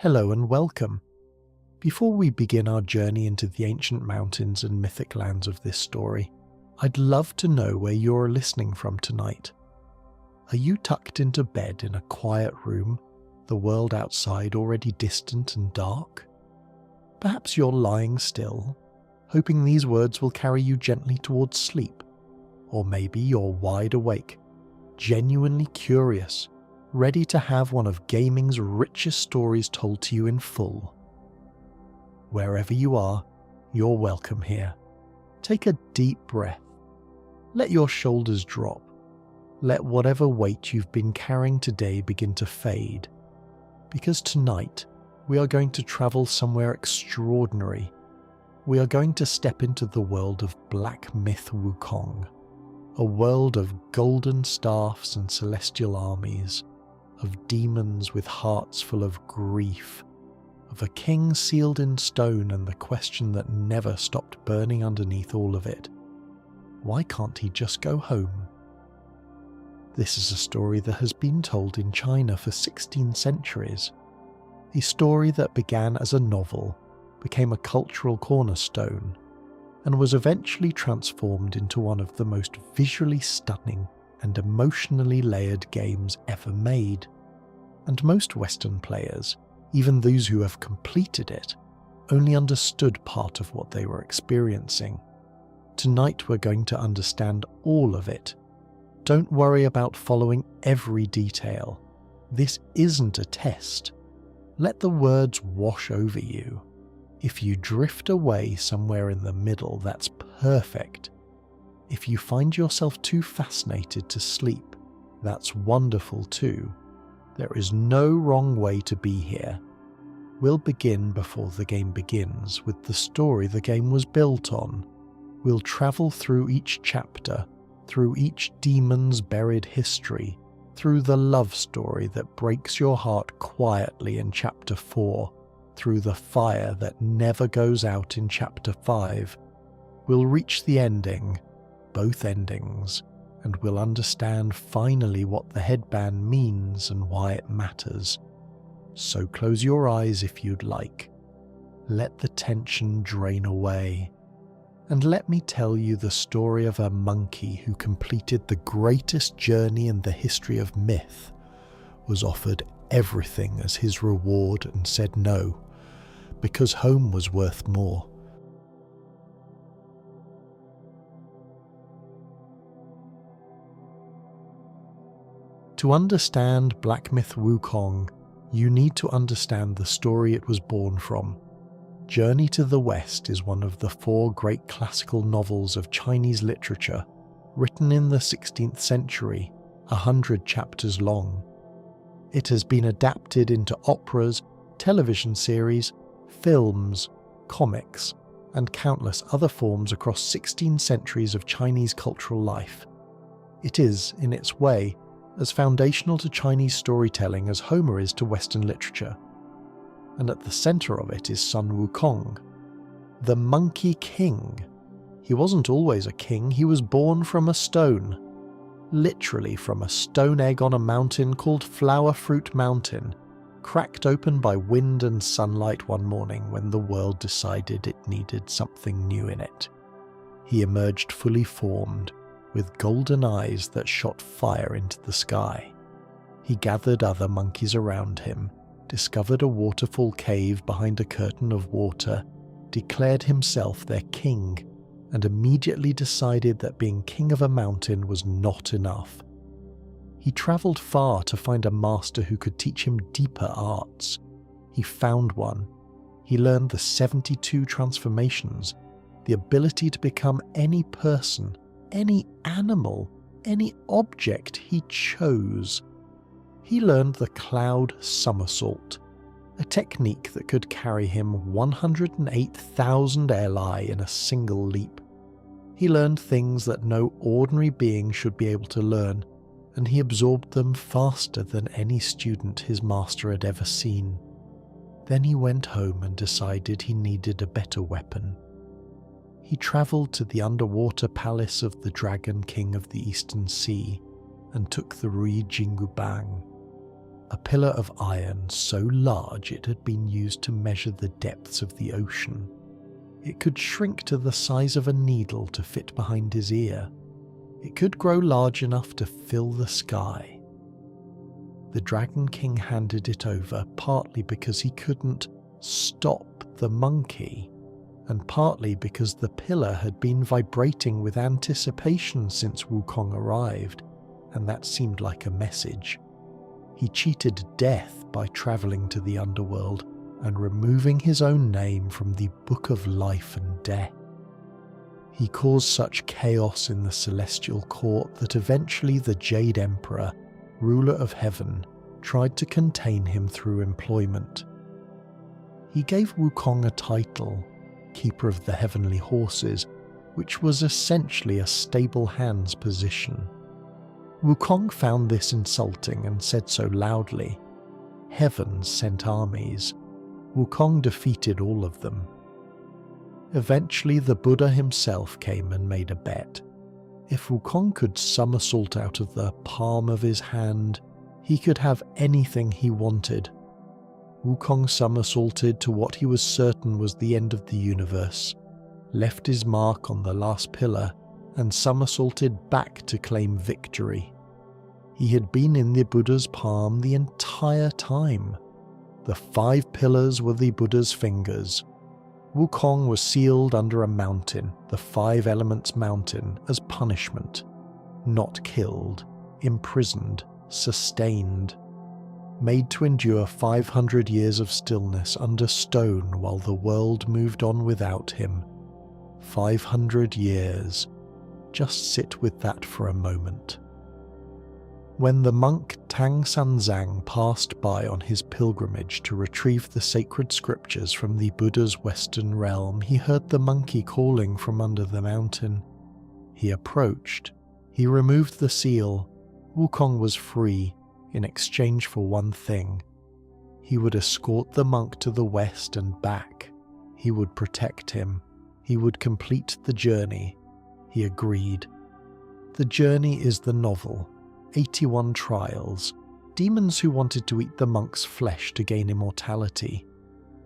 Hello and welcome. Before we begin our journey into the ancient mountains and mythic lands of this story, I'd love to know where you're listening from tonight. Are you tucked into bed in a quiet room, the world outside already distant and dark? Perhaps you're lying still, hoping these words will carry you gently towards sleep. Or maybe you're wide awake, genuinely curious, ready to have one of gaming's richest stories told to you in full. Wherever you are, you're welcome here. Take a deep breath. Let your shoulders drop. Let whatever weight you've been carrying today begin to fade. Because tonight, we are going to travel somewhere extraordinary. We are going to step into the world of Black Myth Wukong, a world of golden staffs and celestial armies, of demons with hearts full of grief, of a king sealed in stone and the question that never stopped burning underneath all of it. Why can't he just go home? This is a story that has been told in China for 16 centuries. A story that began as a novel, became a cultural cornerstone, and was eventually transformed into one of the most visually stunning and emotionally layered games ever made. And most Western players, even those who have completed it, only understood part of what they were experiencing. Tonight we're going to understand all of it. Don't worry about following every detail. This isn't a test. Let the words wash over you. If you drift away somewhere in the middle, that's perfect. If you find yourself too fascinated to sleep, that's wonderful too. There is no wrong way to be here. We'll begin before the game begins with the story the game was built on. We'll travel through each chapter, through each demon's buried history, through the love story that breaks your heart quietly in Chapter 4, through the fire that never goes out in Chapter 5. We'll reach the ending, both endings, and we'll understand finally what the headband means and why it matters. So close your eyes if you'd like. Let the tension drain away. And let me tell you the story of a monkey who completed the greatest journey in the history of myth, was offered everything as his reward and said no, because home was worth more. To understand Black Myth Wukong, you need to understand the story it was born from. Journey to the West is one of the 4 great classical novels of Chinese literature, written in the 16th century, 100 chapters long. It has been adapted into operas, television series, films, comics, and countless other forms across 16 centuries of Chinese cultural life. It is, in its way, as foundational to Chinese storytelling as Homer is to Western literature. And at the centre of it is Sun Wukong, the Monkey King. He wasn't always a king, he was born from a stone. Literally from a stone egg on a mountain called Flower Fruit Mountain, cracked open by wind and sunlight one morning when the world decided it needed something new in it. He emerged fully formed, with golden eyes that shot fire into the sky. He gathered other monkeys around him, discovered a waterfall cave behind a curtain of water, declared himself their king, and immediately decided that being king of a mountain was not enough. He travelled far to find a master who could teach him deeper arts. He found one. He learned the 72 transformations, the ability to become any person, any animal, any object he chose. He learned the cloud somersault, a technique that could carry him 108,000 li in a single leap. He learned things that no ordinary being should be able to learn, and he absorbed them faster than any student his master had ever seen. Then he went home and decided he needed a better weapon. He travelled to the underwater palace of the Dragon King of the Eastern Sea and took the Rui Jingubang, a pillar of iron so large it had been used to measure the depths of the ocean. It could shrink to the size of a needle to fit behind his ear. It could grow large enough to fill the sky. The Dragon King handed it over partly because he couldn't stop the monkey, and partly because the pillar had been vibrating with anticipation since Wukong arrived, and that seemed like a message. He cheated death by travelling to the underworld and removing his own name from the Book of Life and Death. He caused such chaos in the celestial court that eventually the Jade Emperor, ruler of heaven, tried to contain him through employment. He gave Wukong a title, Keeper of the Heavenly Horses, which was essentially a stable hand's position. Wukong found this insulting and said so loudly. Heaven sent armies. Wukong defeated all of them. Eventually the Buddha himself came and made a bet. If Wukong could somersault out of the palm of his hand, he could have anything he wanted. Wukong somersaulted to what he was certain was the end of the universe, left his mark on the last pillar, and somersaulted back to claim victory. He had been in the Buddha's palm the entire time. The 5 pillars were the Buddha's fingers. Wukong was sealed under a mountain, the 5 Elements Mountain, as punishment. Not killed, imprisoned, sustained. Made to endure 500 years of stillness under stone while the world moved on without him. 500 years. Just sit with that for a moment. When the monk Tang Sanzang passed by on his pilgrimage to retrieve the sacred scriptures from the Buddha's western realm, he heard the monkey calling from under the mountain. He approached. He removed the seal. Wukong was free, in exchange for one thing. He would escort the monk to the west and back. He would protect him. He would complete the journey. He agreed. The journey is the novel. 81 trials, demons who wanted to eat the monk's flesh to gain immortality,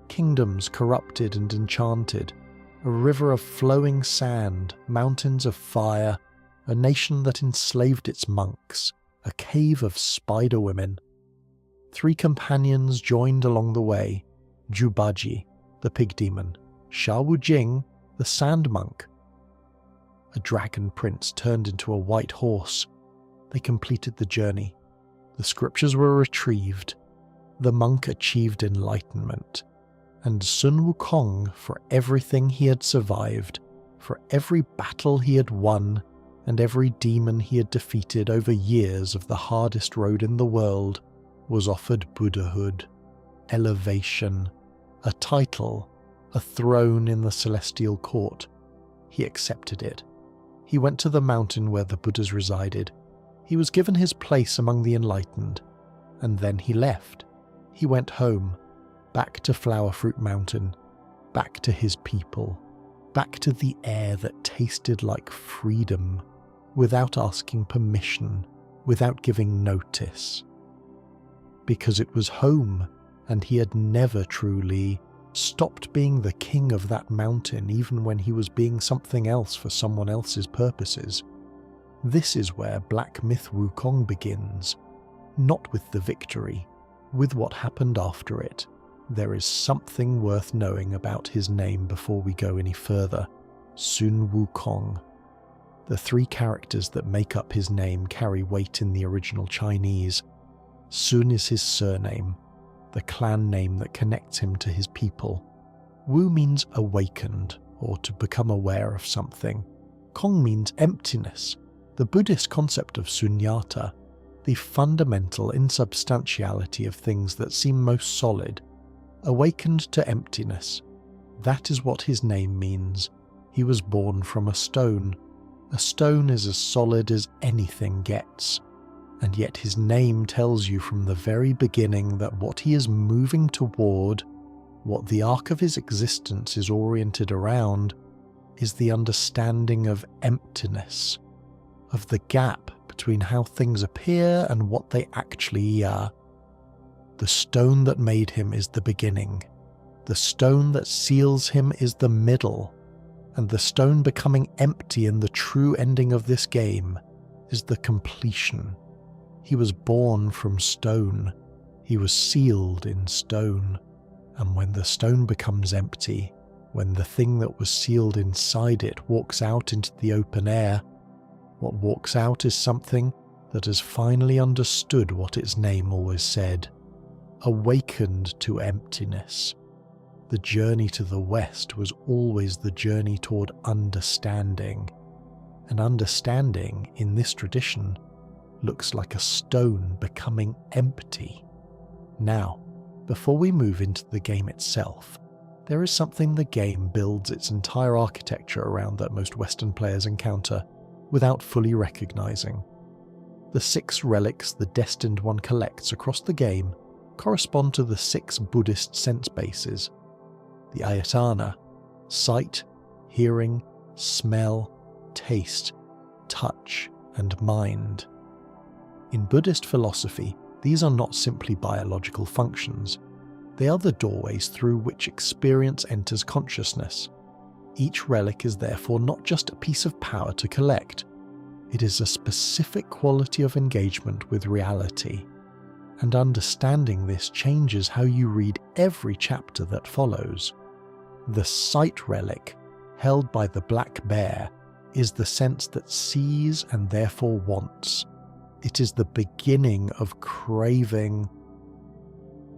kingdoms corrupted and enchanted, a river of flowing sand, mountains of fire, a nation that enslaved its monks, a cave of spider women. 3 companions joined along the way, Bajie, the pig demon, Wu Jing, the sand monk. A dragon prince turned into a white horse. They completed the journey. The scriptures were retrieved. The monk achieved enlightenment. And Sun Wukong, for everything he had survived, for every battle he had won, and every demon he had defeated over years of the hardest road in the world, was offered Buddhahood, elevation, a title, a throne in the celestial court. He accepted it. He went to the mountain where the Buddhas resided. He was given his place among the enlightened, and then he left. He went home, back to Flower Fruit Mountain, back to his people, back to the air that tasted like freedom, without asking permission, without giving notice. Because it was home, and he had never truly stopped being the king of that mountain even when he was being something else for someone else's purposes. This is where Black Myth Wukong begins, not with the victory, with what happened after it. There is something worth knowing about his name before we go any further. Sun Wukong. The 3 characters that make up his name carry weight in the original Chinese. Sun is his surname, the clan name that connects him to his people. Wu means awakened, or to become aware of something. Kong means emptiness, the Buddhist concept of sunyata, the fundamental insubstantiality of things that seem most solid. Awakened to emptiness. That is what his name means. He was born from a stone. A stone is as solid as anything gets. And yet his name tells you from the very beginning that what he is moving toward, what the arc of his existence is oriented around, is the understanding of emptiness, of the gap between how things appear and what they actually are. The stone that made him is the beginning. The stone that seals him is the middle. And the stone becoming empty in the true ending of this game is the completion. He was born from stone. He was sealed in stone. And when the stone becomes empty, when the thing that was sealed inside it walks out into the open air, what walks out is something that has finally understood what its name always said, awakened to emptiness. The journey to the West was always the journey toward understanding, and understanding, in this tradition, looks like a stone becoming empty. Now, before we move into the game itself, there is something the game builds its entire architecture around that most Western players encounter without fully recognizing. The 6 relics the Destined One collects across the game correspond to the 6 Buddhist sense bases. The Ayatana: sight, hearing, smell, taste, touch, and mind. In Buddhist philosophy, these are not simply biological functions. They are the doorways through which experience enters consciousness. Each relic is therefore not just a piece of power to collect. It is a specific quality of engagement with reality. And understanding this changes how you read every chapter that follows. The sight relic, held by the black bear, is the sense that sees and therefore wants. It is the beginning of craving.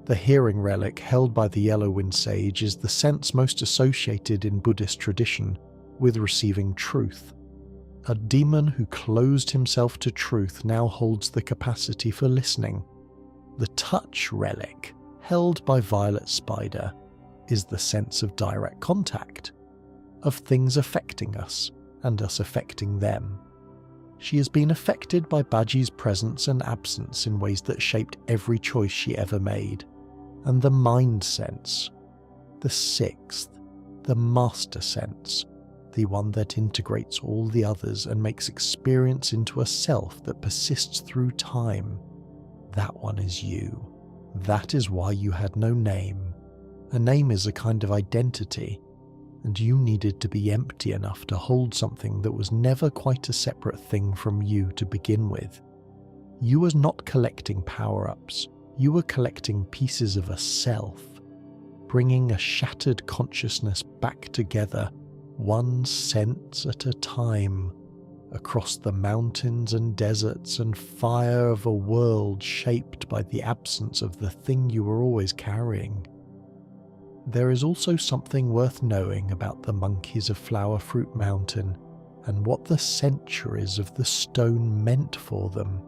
The hearing relic, held by the yellow-wind sage, is the sense most associated in Buddhist tradition with receiving truth. A demon who closed himself to truth now holds the capacity for listening. The touch relic, held by Violet Spider, is the sense of direct contact, of things affecting us and us affecting them. She has been affected by Bajie's presence and absence in ways that shaped every choice she ever made. And the mind sense, the 6th, the master sense, the one that integrates all the others and makes experience into a self that persists through time. That one is you. That is why you had no name. A name is a kind of identity, and you needed to be empty enough to hold something that was never quite a separate thing from you to begin with. You were not collecting power-ups. You were collecting pieces of a self, bringing a shattered consciousness back together, one sense at a time, across the mountains and deserts and fire of a world shaped by the absence of the thing you were always carrying. There is also something worth knowing about the monkeys of Flower Fruit Mountain and what the centuries of the stone meant for them.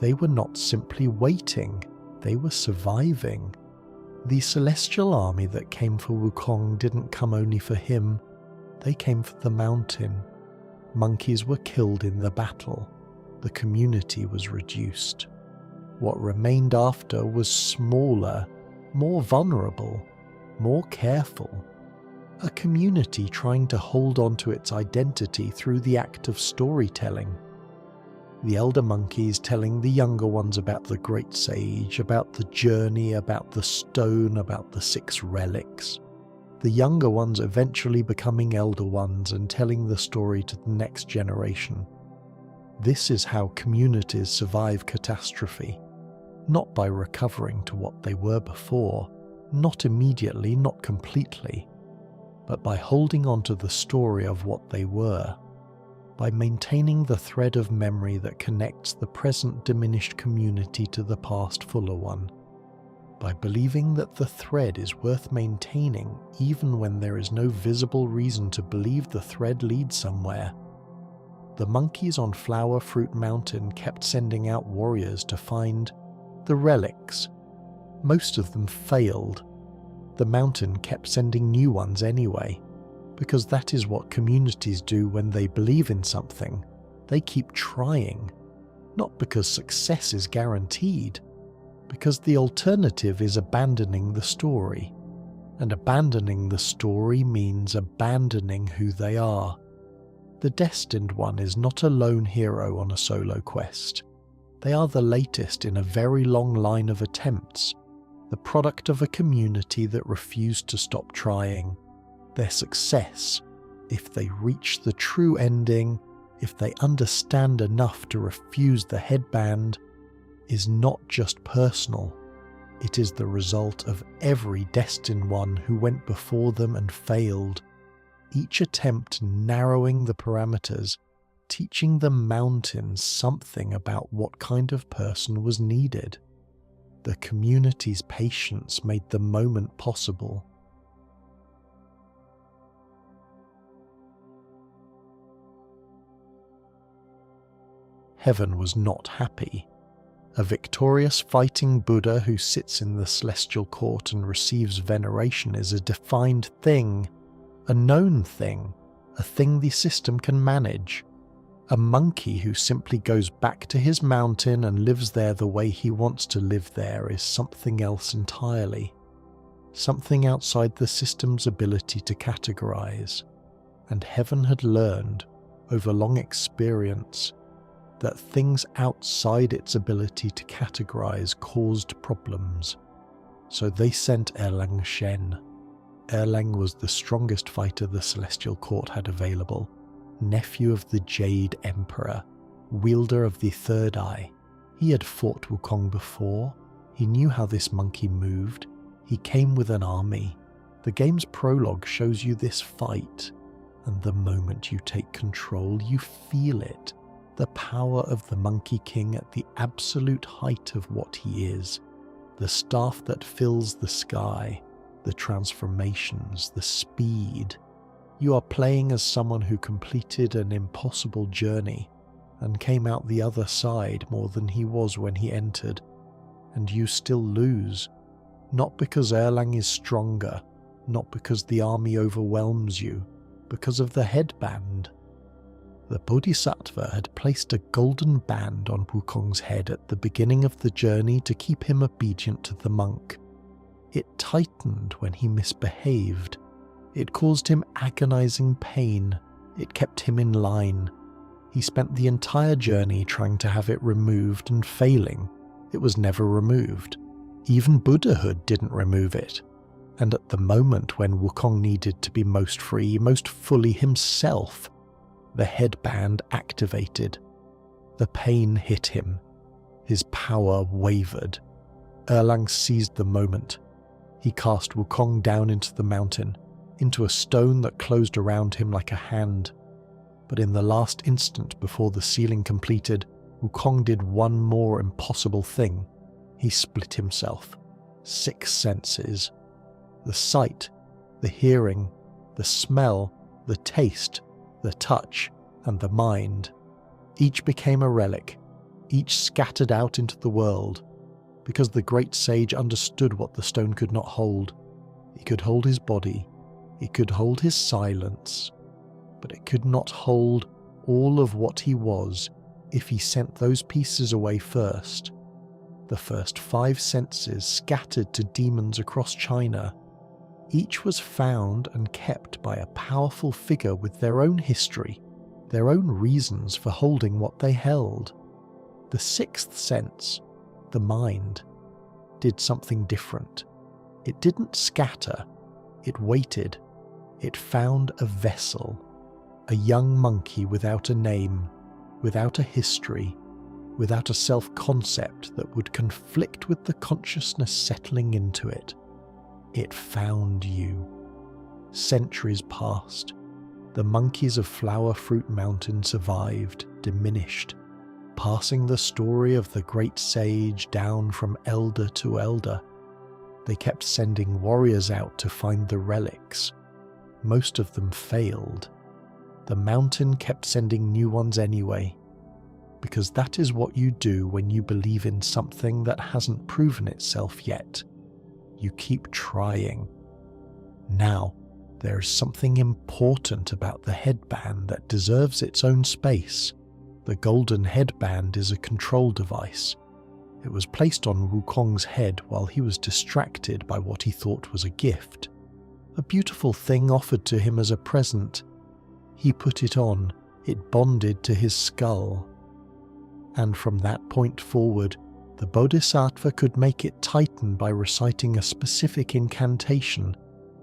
They were not simply waiting. They were surviving. The celestial army that came for Wukong didn't come only for him, they came for the mountain. Monkeys were killed in the battle. The community was reduced. What remained after was smaller, more vulnerable, more careful. A community trying to hold on to its identity through the act of storytelling. The elder monkeys telling the younger ones about the great sage, about the journey, about the stone, about the 6 relics. The younger ones eventually becoming elder ones and telling the story to the next generation. This is how communities survive catastrophe. Not by recovering to what they were before, not immediately, not completely, but by holding on to the story of what they were. By maintaining the thread of memory that connects the present diminished community to the past fuller one. By believing that the thread is worth maintaining even when there is no visible reason to believe the thread leads somewhere. The monkeys on Flower Fruit Mountain kept sending out warriors to find the relics. Most of them failed. The mountain kept sending new ones anyway. Because that is what communities do when they believe in something. They keep trying. Not because success is guaranteed, because the alternative is abandoning the story. And abandoning the story means abandoning who they are. The Destined One is not a lone hero on a solo quest. They are the latest in a very long line of attempts the product of a community that refused to stop trying. Their success, if they reach the true ending, if they understand enough to refuse the headband, is not just personal. It is the result of every Destined One who went before them and failed, each attempt narrowing the parameters, teaching the mountains something about what kind of person was needed. The community's patience made the moment possible. Heaven was not happy. A victorious fighting Buddha who sits in the celestial court and receives veneration is a defined thing, a known thing, a thing the system can manage. A monkey who simply goes back to his mountain and lives there the way he wants to live there is something else entirely, something outside the system's ability to categorize. And Heaven had learned, over long experience, that things outside its ability to categorize caused problems. So they sent Erlang Shen. Erlang was the strongest fighter the Celestial Court had available, nephew of the Jade Emperor, wielder of the Third Eye. He had fought Wukong before. He knew how this monkey moved. He came with an army. The game's prologue shows you this fight, and the moment you take control, you feel it. The power of the Monkey King at the absolute height of what he is, the staff that fills the sky, the transformations, the speed. You are playing as someone who completed an impossible journey and came out the other side more than he was when he entered, and you still lose, not because Erlang is stronger, not because the army overwhelms you, because of the headband. The Bodhisattva had placed a golden band on Wukong's head at the beginning of the journey to keep him obedient to the monk. It tightened when he misbehaved. It caused him agonizing pain. It kept him in line. He spent the entire journey trying to have it removed and failing. It was never removed. Even Buddhahood didn't remove it. And at the moment when Wukong needed to be most free, most fully himself, the headband activated. The pain hit him. His power wavered. Erlang seized the moment. He cast Wukong down into the mountain, into a stone that closed around him like a hand. But in the last instant before the sealing completed, Wukong did one more impossible thing. He split himself. 6 senses. The sight, the hearing, the smell, the taste, the touch, and the mind. Each became a relic, each scattered out into the world, because the great sage understood what the stone could not hold. It could hold his body, it could hold his silence, but it could not hold all of what he was if he sent those pieces away first. The first 5 senses scattered to demons across China. Each was found and kept by a powerful figure with their own history, their own reasons for holding what they held. The 6th sense, the mind, did something different. It didn't scatter, it waited. It found a vessel, a young monkey without a name, without a history, without a self-concept that would conflict with the consciousness settling into it. It found you. Centuries passed. The monkeys of Flower Fruit Mountain survived, diminished, passing the story of the great sage down from elder to elder. They kept sending warriors out to find the relics. Most of them failed. The mountain kept sending new ones anyway, because that is what you do when you believe in something that hasn't proven itself yet. You keep trying. Now, there is something important about the headband that deserves its own space. The golden headband is a control device. It was placed on Wukong's head while he was distracted by what he thought was a gift. A beautiful thing offered to him as a present. He put it on. It bonded to his skull. And from that point forward, the Bodhisattva could make it tighten by reciting a specific incantation,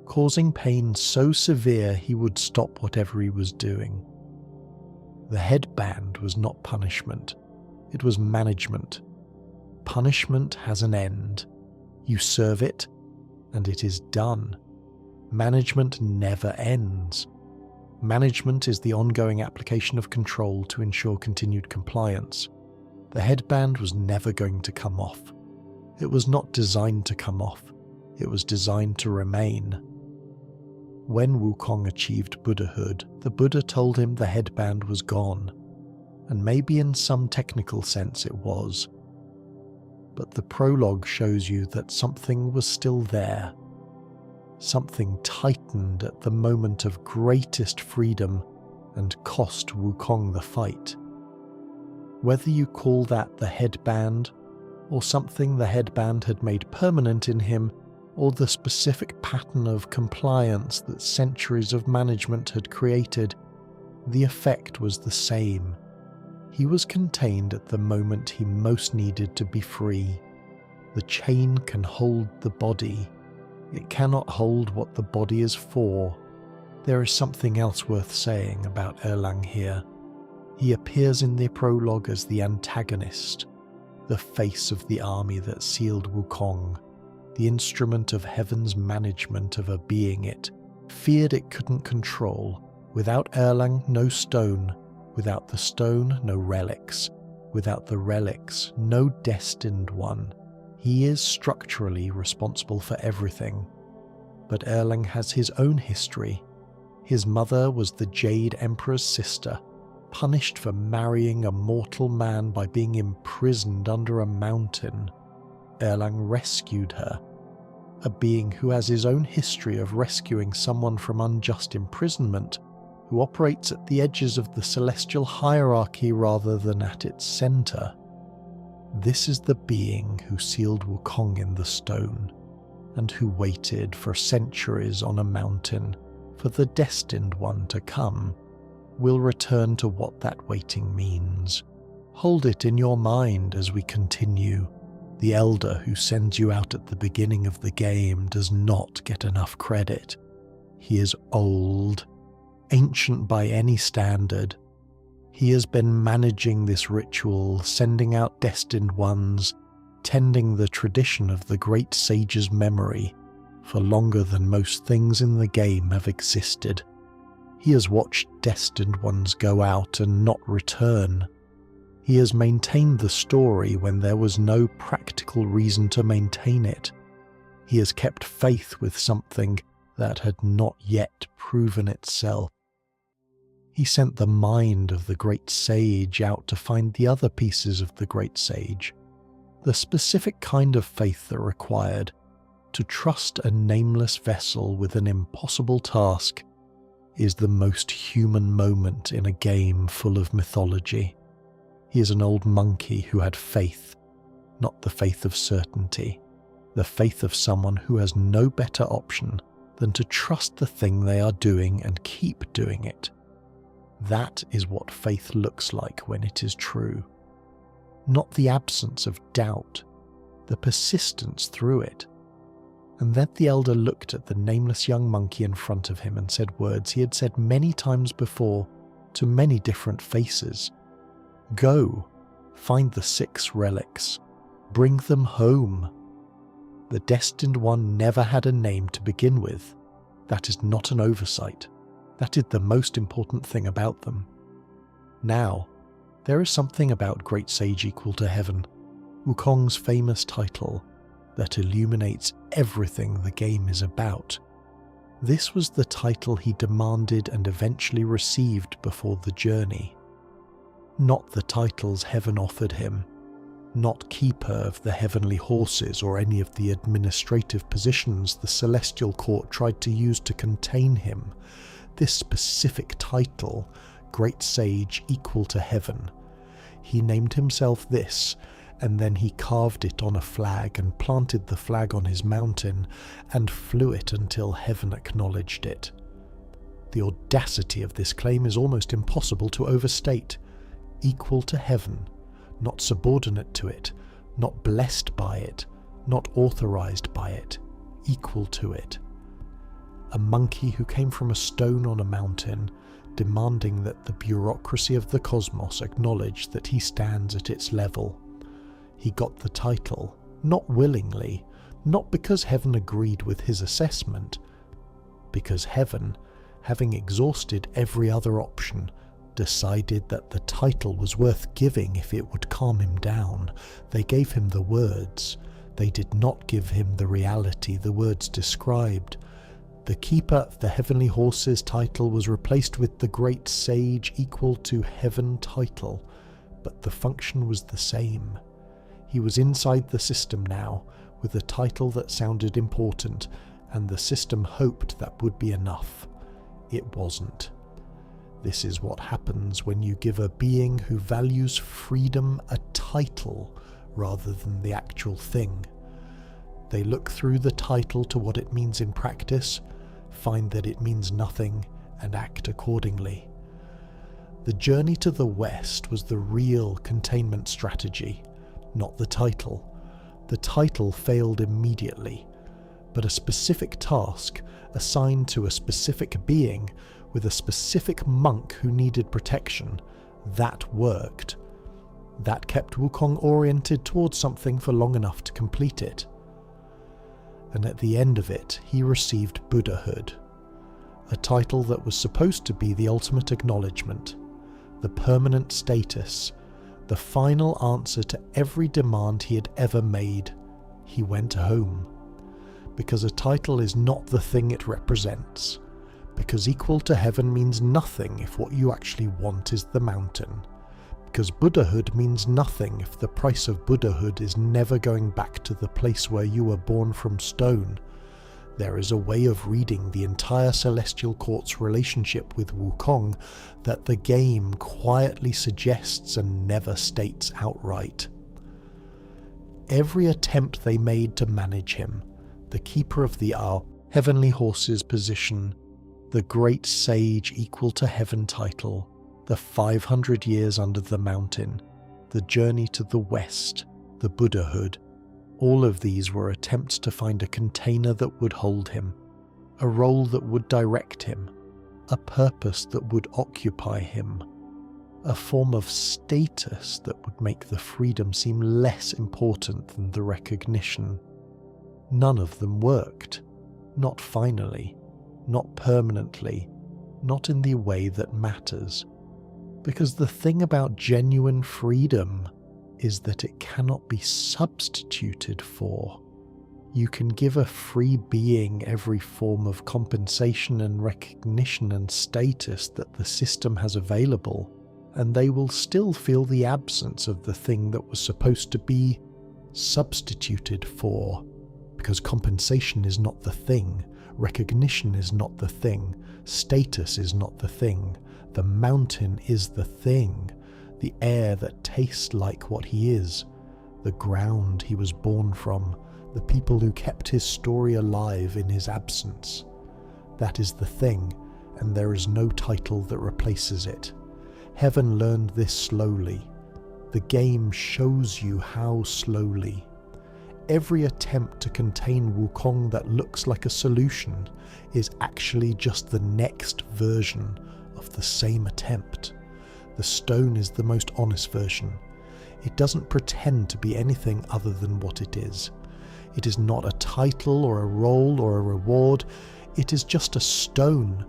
causing pain so severe he would stop whatever he was doing. The headband was not punishment, it was management. Punishment has an end. You serve it, and it is done. Management never ends. Management is the ongoing application of control to ensure continued compliance. The headband was never going to come off. It was not designed to come off. It was designed to remain. When Wukong achieved Buddhahood, the Buddha told him the headband was gone, and maybe in some technical sense it was. But the prologue shows you that something was still there. Something tightened at the moment of greatest freedom and cost Wukong the fight. Whether you call that the headband, or something the headband had made permanent in him, or the specific pattern of compliance that centuries of management had created, the effect was the same. He was contained at the moment he most needed to be free. The chain can hold the body. It cannot hold what the body is for. There is something else worth saying about Erlang here. He appears in the prologue as the antagonist, the face of the army that sealed Wukong, the instrument of heaven's management of a being it feared it couldn't control. Without Erlang, no stone. Without the stone, no relics. Without the relics, no Destined One. He is structurally responsible for everything. But Erlang has his own history. His mother was the Jade Emperor's sister, punished for marrying a mortal man by being imprisoned under a mountain. Erlang rescued her, a being who has his own history of rescuing someone from unjust imprisonment, who operates at the edges of the celestial hierarchy rather than at its center. This is the being who sealed Wukong in the stone, and who waited for centuries on a mountain for the Destined One to come. We'll return to what that waiting means. Hold it in your mind as we continue. The elder who sends you out at the beginning of the game does not get enough credit. He is old, ancient by any standard. He has been managing this ritual, sending out Destined Ones, tending the tradition of the great sage's memory for longer than most things in the game have existed. He has watched Destined Ones go out and not return. He has maintained the story when there was no practical reason to maintain it. He has kept faith with something that had not yet proven itself. He sent the mind of the great sage out to find the other pieces of the great sage. The specific kind of faith that required to trust a nameless vessel with an impossible task is the most human moment in a game full of mythology. He is an old monkey who had faith, not the faith of certainty, the faith of someone who has no better option than to trust the thing they are doing and keep doing it. That is what faith looks like when it is true. Not the absence of doubt, the persistence through it. And then the elder looked at the nameless young monkey in front of him and said words he had said many times before to many different faces. Go, find the 6 relics, bring them home. The Destined One never had a name to begin with. That is not an oversight. That is the most important thing about them. Now, there is something about Great Sage equal to Heaven, Wukong's famous title, that illuminates everything the game is about. This was the title he demanded and eventually received before the journey. Not the titles Heaven offered him, not keeper of the heavenly horses or any of the administrative positions the celestial court tried to use to contain him. This specific title, Great Sage equal to Heaven. He named himself this, and then he carved it on a flag and planted the flag on his mountain and flew it until heaven acknowledged it. The audacity of this claim is almost impossible to overstate. Equal to heaven, not subordinate to it, not blessed by it, not authorized by it, equal to it. A monkey who came from a stone on a mountain, demanding that the bureaucracy of the cosmos acknowledge that he stands at its level. He got the title, not willingly, not because heaven agreed with his assessment, because heaven, having exhausted every other option, decided that the title was worth giving if it would calm him down. They gave him the words. They did not give him the reality the words described. The keeper of the heavenly horse's title was replaced with the great sage equal to heaven title, but the function was the same. He was inside the system now, with a title that sounded important, and the system hoped that would be enough. It wasn't. This is what happens when you give a being who values freedom a title rather than the actual thing. They look through the title to what it means in practice, find that it means nothing, and act accordingly. The journey to the West was the real containment strategy, not the title. The title failed immediately, but a specific task assigned to a specific being with a specific monk who needed protection, that worked. That kept Wukong oriented towards something for long enough to complete it. And at the end of it, he received Buddhahood, a title that was supposed to be the ultimate acknowledgement, the permanent status, the final answer to every demand he had ever made. He went home. Because a title is not the thing it represents. Because equal to heaven means nothing if what you actually want is the mountain. Because Buddhahood means nothing if the price of Buddhahood is never going back to the place where you were born from stone. There is a way of reading the entire Celestial Court's relationship with Wukong that the game quietly suggests and never states outright. Every attempt they made to manage him, the keeper of the heavenly horse's position, the great sage equal to heaven title, the 500 years under the mountain, the journey to the West, the Buddhahood, all of these were attempts to find a container that would hold him, a role that would direct him, a purpose that would occupy him, a form of status that would make the freedom seem less important than the recognition. None of them worked. Not finally, not permanently, not in the way that matters. Because the thing about genuine freedom is that it cannot be substituted for. You can give a free being every form of compensation and recognition and status that the system has available, and they will still feel the absence of the thing that was supposed to be substituted for. Because compensation is not the thing, recognition is not the thing, status is not the thing, the mountain is the thing, the air that tastes like what he is, the ground he was born from, the people who kept his story alive in his absence. That is the thing, and there is no title that replaces it. Heaven learned this slowly. The game shows you how slowly. Every attempt to contain Wukong that looks like a solution is actually just the next version of the same attempt. The stone is the most honest version. It doesn't pretend to be anything other than what it is. It is not a title or a role or a reward. It is just a stone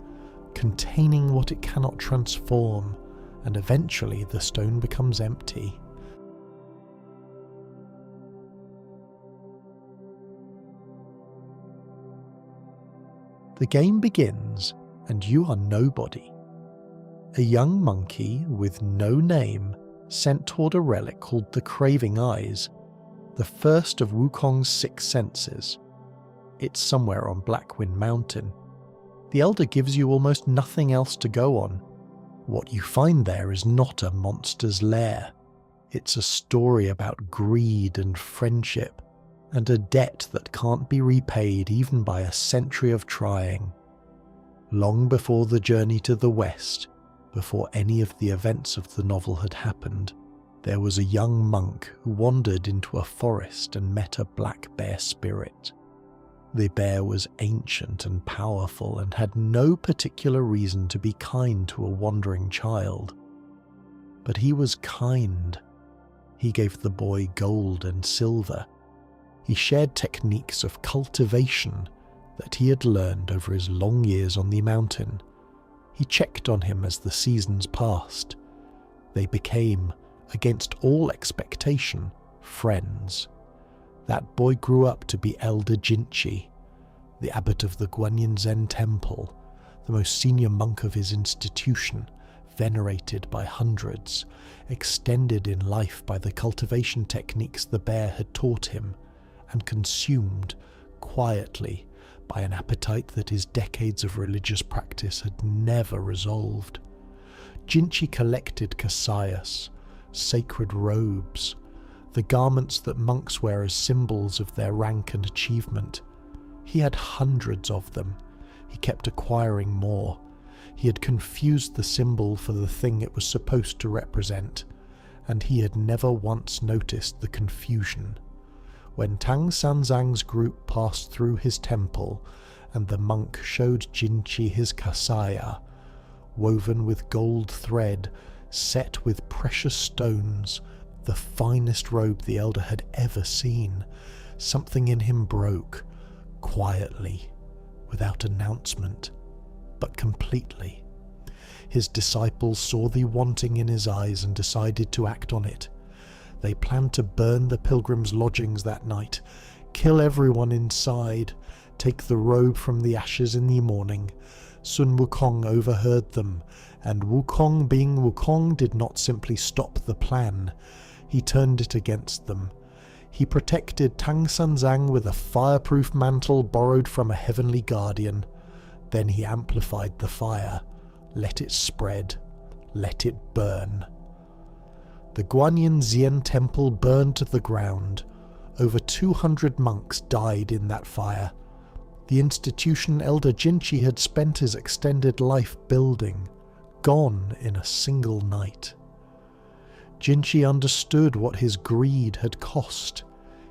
containing what it cannot transform, and eventually the stone becomes empty. The game begins, and you are nobody. A young monkey with no name sent toward a relic called the Craving Eyes, the first of Wukong's 6 senses. It's somewhere on Blackwind Mountain. The Elder gives you almost nothing else to go on. What you find there is not a monster's lair. It's a story about greed and friendship, and a debt that can't be repaid even by a century of trying. Long before the journey to the West, before any of the events of the novel had happened, There was a young monk who wandered into a forest and met a black bear spirit. The bear was ancient and powerful and had no particular reason to be kind to a wandering child. But he was kind. He gave the boy gold and silver. He shared techniques of cultivation that he had learned over his long years on the mountain. He checked on him as the seasons passed. They became, against all expectation, friends. That boy grew up to be Elder Jinchi, the abbot of the Guanyin Zen temple, the most senior monk of his institution, venerated by hundreds, extended in life by the cultivation techniques the bear had taught him, and consumed, quietly, by an appetite that his decades of religious practice had never resolved. Jinchi collected kasayas, sacred robes, the garments that monks wear as symbols of their rank and achievement. He had hundreds of them. He kept acquiring more. He had confused the symbol for the thing it was supposed to represent, and he had never once noticed the confusion. When Tang Sanzang's group passed through his temple, and the monk showed Jinchi his kasaya, woven with gold thread, set with precious stones, the finest robe the elder had ever seen, something in him broke, quietly, without announcement, but completely. His disciples saw the wanting in his eyes and decided to act on it. They planned to burn the pilgrims' lodgings that night, kill everyone inside, take the robe from the ashes in the morning. Sun Wukong overheard them, and Wukong being Wukong did not simply stop the plan. He turned it against them. He protected Tang Sanzang with a fireproof mantle borrowed from a heavenly guardian. Then he amplified the fire, let it spread, let it burn. The Guanyin Zen temple burned to the ground. Over 200 monks died in that fire. The institution Elder Jinchi had spent his extended life building, gone in a single night. Jinchi understood what his greed had cost.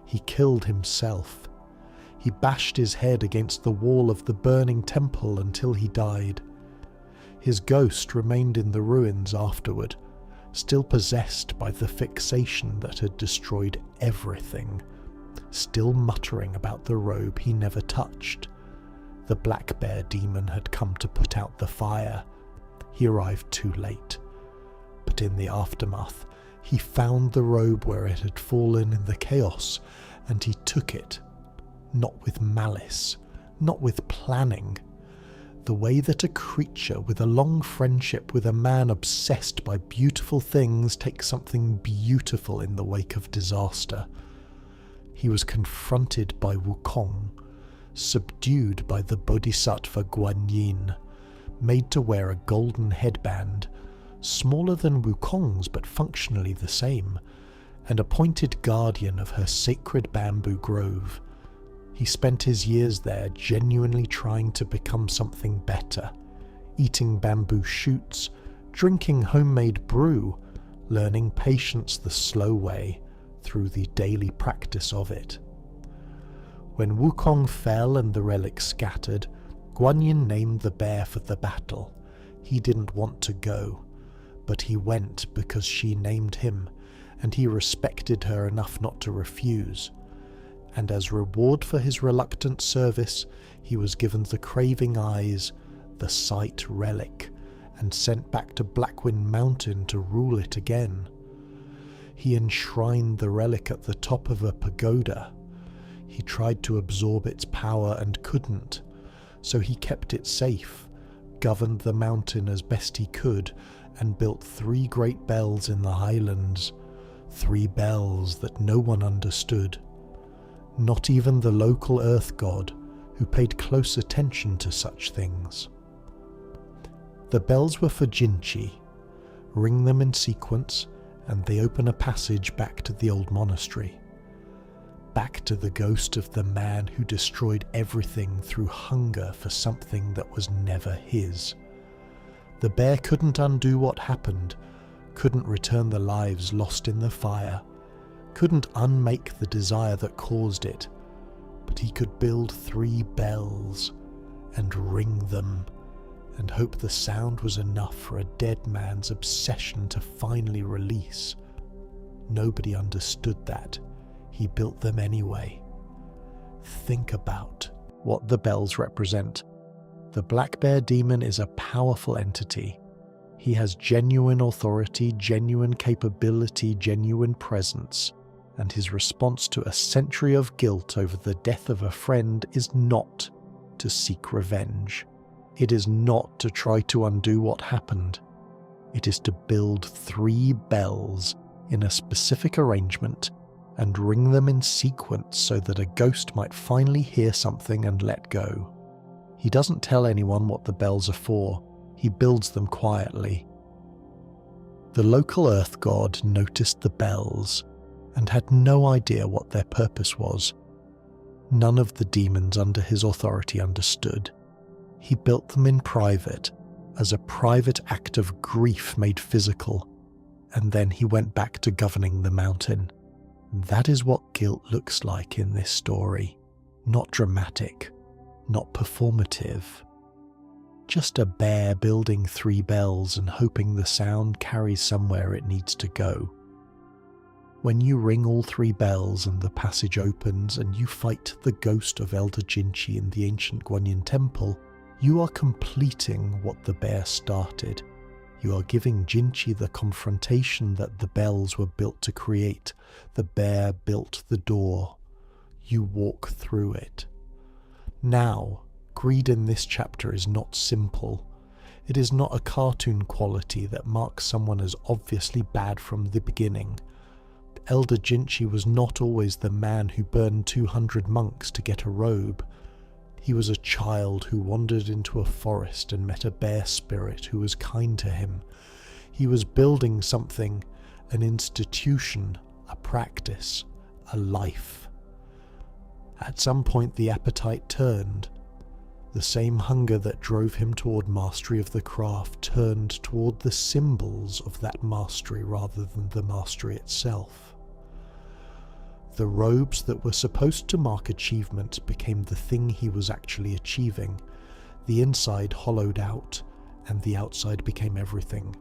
He killed himself. He bashed his head against the wall of the burning temple until he died. His ghost remained in the ruins afterward, still possessed by the fixation that had destroyed everything, still muttering about the robe he never touched. The black bear demon had come to put out the fire. He arrived too late. But in the aftermath, he found the robe where it had fallen in the chaos, and he took it, not with malice, not with planning. The way that a creature with a long friendship with a man obsessed by beautiful things takes something beautiful in the wake of disaster. He was confronted by Wukong, subdued by the Bodhisattva Guanyin, made to wear a golden headband, smaller than Wukong's but functionally the same, and appointed guardian of her sacred bamboo grove. He spent his years there genuinely trying to become something better, eating bamboo shoots, drinking homemade brew, learning patience the slow way through the daily practice of it. When Wukong fell and the relics scattered, Guanyin named the bear for the battle. He didn't want to go, but he went because she named him, and he respected her enough not to refuse. And as reward for his reluctant service, he was given the craving eyes, the sight relic, and sent back to Blackwind Mountain to rule it again. He enshrined the relic at the top of a pagoda. He tried to absorb its power and couldn't, so he kept it safe, governed the mountain as best he could, and built 3 great bells in the highlands, 3 bells that no one understood. Not even the local earth god, who paid close attention to such things. The bells were for Jinchi. Ring them in sequence, and they open a passage back to the old monastery. Back to the ghost of the man who destroyed everything through hunger for something that was never his. The bear couldn't undo what happened, couldn't return the lives lost in the fire, couldn't unmake the desire that caused it, but he could build 3 bells and ring them and hope the sound was enough for a dead man's obsession to finally release. Nobody understood that. He built them anyway. Think about what the bells represent. The Black Bear Demon is a powerful entity. He has genuine authority, genuine capability, genuine presence, and his response to a century of guilt over the death of a friend is not to seek revenge. It is not to try to undo what happened. It is to build 3 bells in a specific arrangement and ring them in sequence so that a ghost might finally hear something and let go. He doesn't tell anyone what the bells are for. He builds them quietly. The local earth god noticed the bells and had no idea what their purpose was. None of the demons under his authority understood. He built them in private, as a private act of grief made physical, and then he went back to governing the mountain. That is what guilt looks like in this story. Not dramatic, not performative. Just a bear building 3 bells and hoping the sound carries somewhere it needs to go. When you ring all 3 bells and the passage opens and you fight the ghost of Elder Jinchi in the ancient Guanyin temple, you are completing what the bear started. You are giving Jinchi the confrontation that the bells were built to create. The bear built the door. You walk through it. Now, greed in this chapter is not simple. It is not a cartoon quality that marks someone as obviously bad from the beginning. Elder Jinchi was not always the man who burned 200 monks to get a robe. He was a child who wandered into a forest and met a bear spirit who was kind to him. He was building something, an institution, a practice, a life. At some point the appetite turned. The same hunger that drove him toward mastery of the craft turned toward the symbols of that mastery rather than the mastery itself. The robes that were supposed to mark achievement became the thing he was actually achieving. The inside hollowed out, and the outside became everything.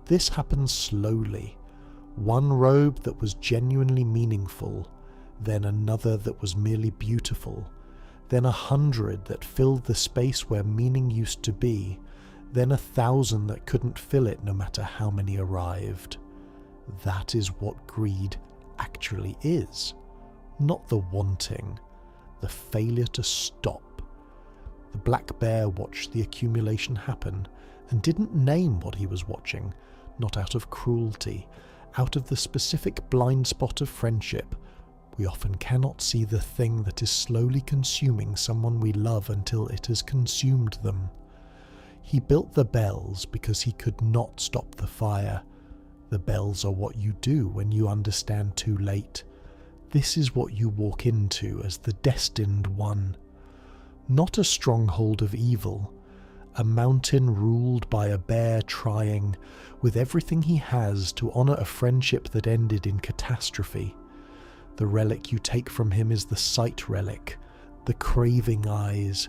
This happened slowly. One robe that was genuinely meaningful, then another that was merely beautiful, then 100 that filled the space where meaning used to be, then 1,000 that couldn't fill it no matter how many arrived. That is what greed actually is. Not the wanting, the failure to stop. The black bear watched the accumulation happen and didn't name what he was watching, not out of cruelty, out of the specific blind spot of friendship. We often cannot see the thing that is slowly consuming someone we love until it has consumed them. He built the bells because he could not stop the fire. The bells are what you do when you understand too late. This is what you walk into as the Destined One. Not a stronghold of evil, a mountain ruled by a bear trying, with everything he has, to honor a friendship that ended in catastrophe. The relic you take from him is the sight relic, the craving eyes,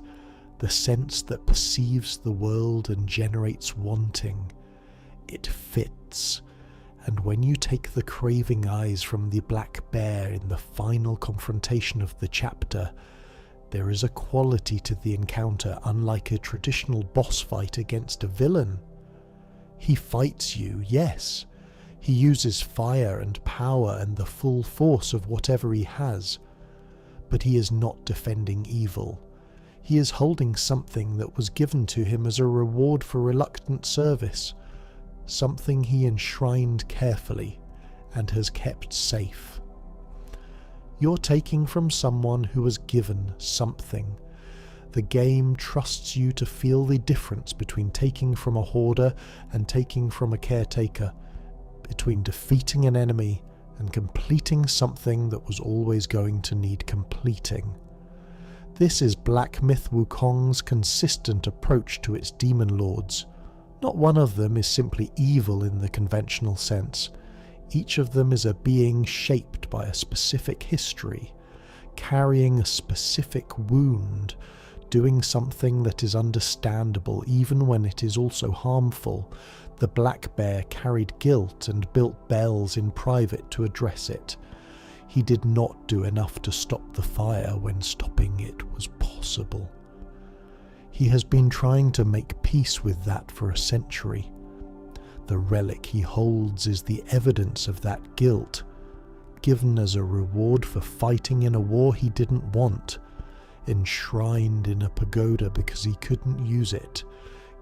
the sense that perceives the world and generates wanting. It fits. And when you take the craving eyes from the black bear in the final confrontation of the chapter, there is a quality to the encounter unlike a traditional boss fight against a villain. He fights you, yes. He uses fire and power and the full force of whatever he has. But he is not defending evil. He is holding something that was given to him as a reward for reluctant service. Something he enshrined carefully and has kept safe. You're taking from someone who was given something. The game trusts you to feel the difference between taking from a hoarder and taking from a caretaker, between defeating an enemy and completing something that was always going to need completing. This is Black Myth Wukong's consistent approach to its demon lords. Not one of them is simply evil in the conventional sense. Each of them is a being shaped by a specific history, carrying a specific wound, doing something that is understandable even when it is also harmful. The black bear carried guilt and built bells in private to address it. He did not do enough to stop the fire when stopping it was possible. He has been trying to make peace with that for a century. The relic he holds is the evidence of that guilt, given as a reward for fighting in a war he didn't want, enshrined in a pagoda because he couldn't use it,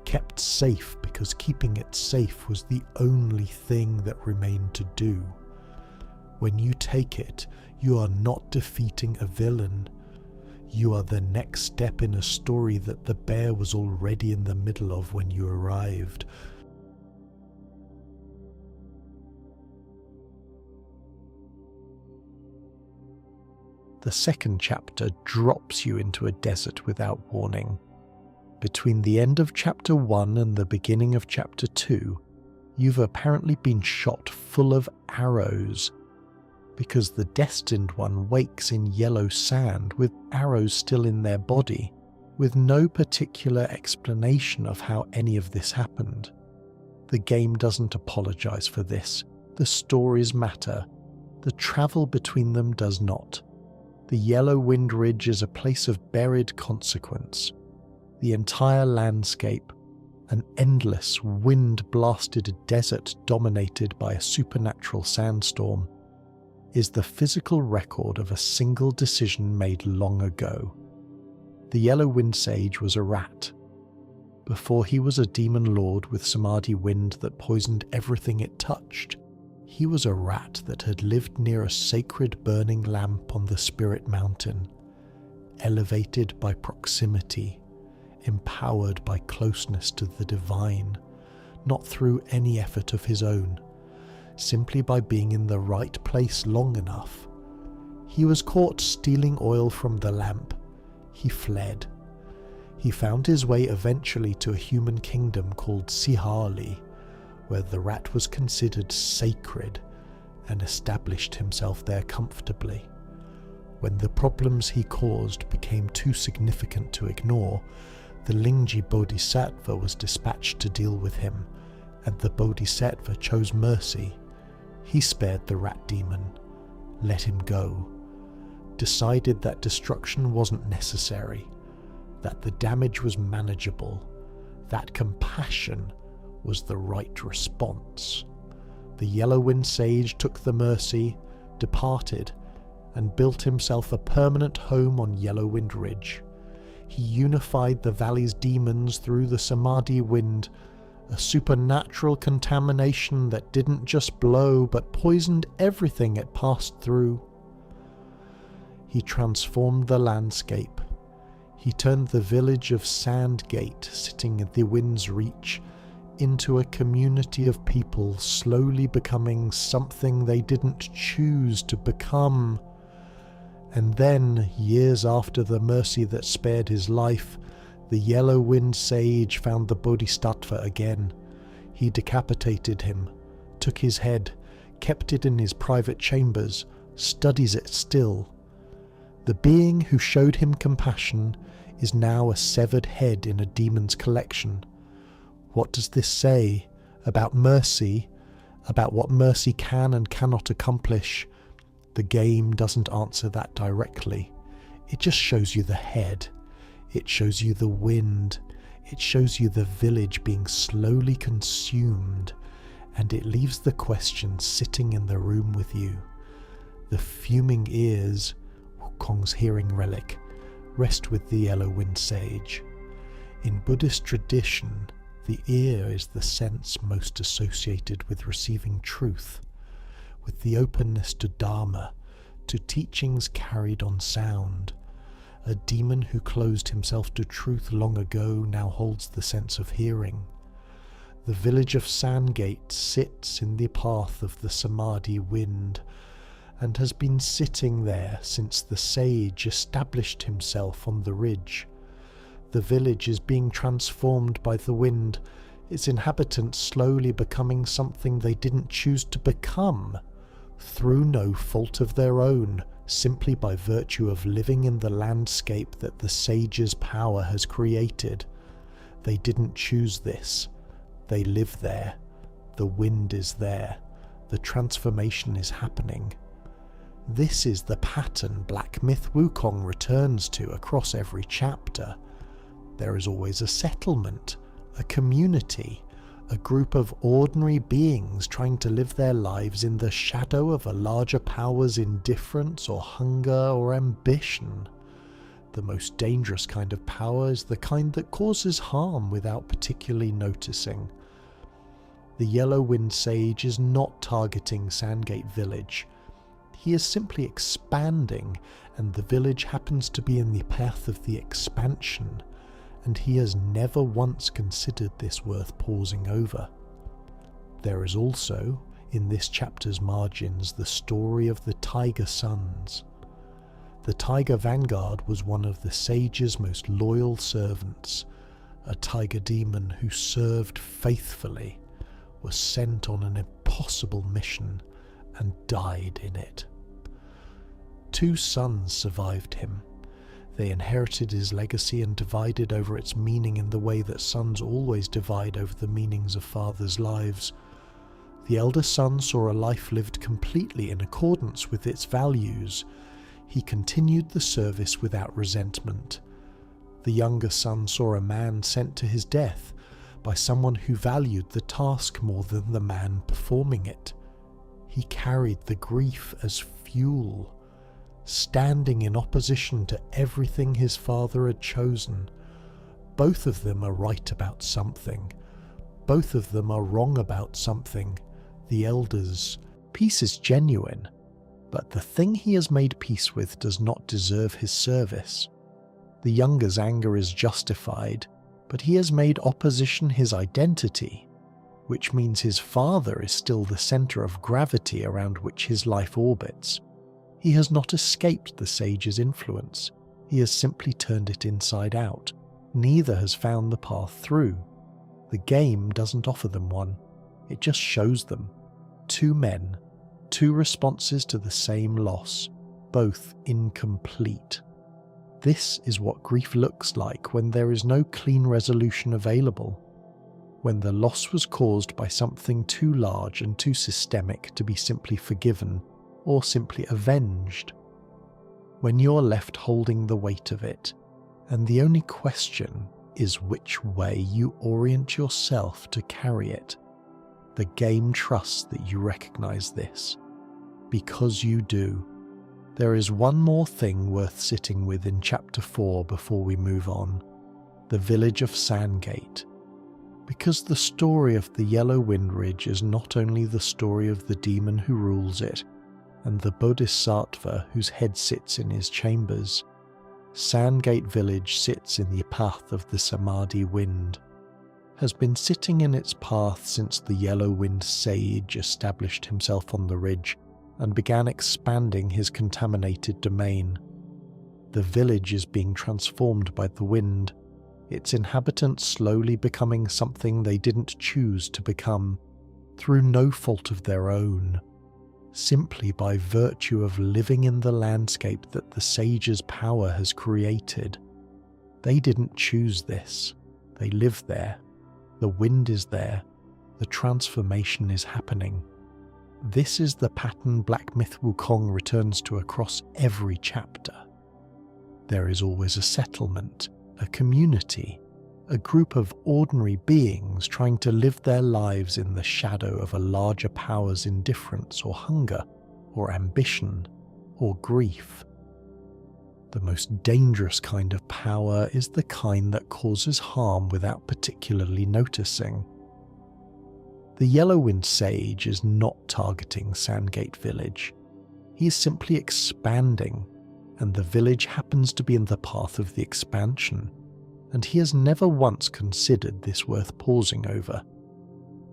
kept safe because keeping it safe was the only thing that remained to do. When you take it, you are not defeating a villain. You are the next step in a story that the bear was already in the middle of when you arrived. The second chapter drops you into a desert without warning. Between the end of chapter 1 and the beginning of chapter 2, you've apparently been shot full of arrows, because the Destined One wakes in yellow sand with arrows still in their body, with no particular explanation of how any of this happened. The game doesn't apologize for this. The stories matter. The travel between them does not. The Yellow Wind Ridge is a place of buried consequence. The entire landscape, an endless, wind-blasted desert dominated by a supernatural sandstorm, is the physical record of a single decision made long ago. The Yellow Wind Sage was a rat. Before he was a demon lord with Samadhi wind that poisoned everything it touched, he was a rat that had lived near a sacred burning lamp on the Spirit Mountain, elevated by proximity, empowered by closeness to the divine, not through any effort of his own, simply by being in the right place long enough. He was caught stealing oil from the lamp. He fled. He found his way eventually to a human kingdom called Sihali, where the rat was considered sacred, and established himself there comfortably. When the problems he caused became too significant to ignore, the Lingji Bodhisattva was dispatched to deal with him, and the Bodhisattva chose mercy. He spared the rat demon, let him go, decided that destruction wasn't necessary, that the damage was manageable, that compassion was the right response. The Yellow Wind Sage took the mercy, departed, and built himself a permanent home on Yellow Wind Ridge. He unified the valley's demons through the Samadhi wind, a supernatural contamination that didn't just blow but poisoned everything it passed through. He transformed the landscape. He turned the village of Sandgate, sitting at the wind's reach, into a community of people slowly becoming something they didn't choose to become. And then, years after the mercy that spared his life, the Yellow Wind Sage found the Bodhisattva again. He decapitated him, took his head, kept it in his private chambers, studies it still. The being who showed him compassion is now a severed head in a demon's collection. What does this say about mercy, about what mercy can and cannot accomplish? The game doesn't answer that directly. It just shows you the head. It shows you the wind. It shows you the village being slowly consumed, and it leaves the question sitting in the room with you. The fuming ears, Wukong's hearing relic, rest with the Yellow Wind Sage. In Buddhist tradition, the ear is the sense most associated with receiving truth, with the openness to Dharma, to teachings carried on sound. A demon who closed himself to truth long ago now holds the sense of hearing. The village of Sandgate sits in the path of the Samadhi wind, and has been sitting there since the sage established himself on the ridge. The village is being transformed by the wind, its inhabitants slowly becoming something they didn't choose to become, through no fault of their own, simply by virtue of living in the landscape that the sage's power has created. They didn't choose this. They live there. The wind is there. The transformation is happening. This is the pattern Black Myth Wukong returns to across every chapter. There is always a settlement, a community, a group of ordinary beings trying to live their lives in the shadow of a larger power's indifference or hunger or ambition. The most dangerous kind of power is the kind that causes harm without particularly noticing. The Yellow Wind Sage is not targeting Sandgate Village. He is simply expanding, and the village happens to be in the path of the expansion, and he has never once considered this worth pausing over. There is also, in this chapter's margins, the story of the Tiger Sons. The Tiger Vanguard was one of the sage's most loyal servants, a tiger demon who served faithfully, was sent on an impossible mission, and died in it. 2 sons survived him. They inherited his legacy and divided over its meaning in the way that sons always divide over the meanings of fathers' lives. The elder son saw a life lived completely in accordance with its values. He continued the service without resentment. The younger son saw a man sent to his death by someone who valued the task more than the man performing it. He carried the grief as fuel, standing in opposition to everything his father had chosen. Both of them are right about something. Both of them are wrong about something. The elder's peace is genuine, but the thing he has made peace with does not deserve his service. The younger's anger is justified, but he has made opposition his identity, which means his father is still the centre of gravity around which his life orbits. He has not escaped the sage's influence. He has simply turned it inside out. Neither has found the path through. The game doesn't offer them one. It just shows them. 2 men, 2 responses to the same loss, both incomplete. This is what grief looks like when there is no clean resolution available. When the loss was caused by something too large and too systemic to be simply forgiven or simply avenged. When you're left holding the weight of it, and the only question is which way you orient yourself to carry it. The game trusts that you recognize this. Because you do. There is one more thing worth sitting with in Chapter 4 before we move on. The village of Sandgate. Because the story of the Yellow Wind Ridge is not only the story of the demon who rules it, and the Bodhisattva whose head sits in his chambers. Sandgate Village sits in the path of the Samadhi wind, has been sitting in its path since the Yellow Wind Sage established himself on the ridge and began expanding his contaminated domain. The village is being transformed by the wind, its inhabitants slowly becoming something they didn't choose to become, through no fault of their own. Simply by virtue of living in the landscape that the sage's power has created. They didn't choose this. They live there. The wind is there. The transformation is happening. This is the pattern Black Myth Wukong returns to across every chapter. There is always a settlement, a community, a group of ordinary beings trying to live their lives in the shadow of a larger power's indifference or hunger, or ambition, or grief. The most dangerous kind of power is the kind that causes harm without particularly noticing. The Yellow Wind Sage is not targeting Sandgate Village. He is simply expanding, and the village happens to be in the path of the expansion, and he has never once considered this worth pausing over.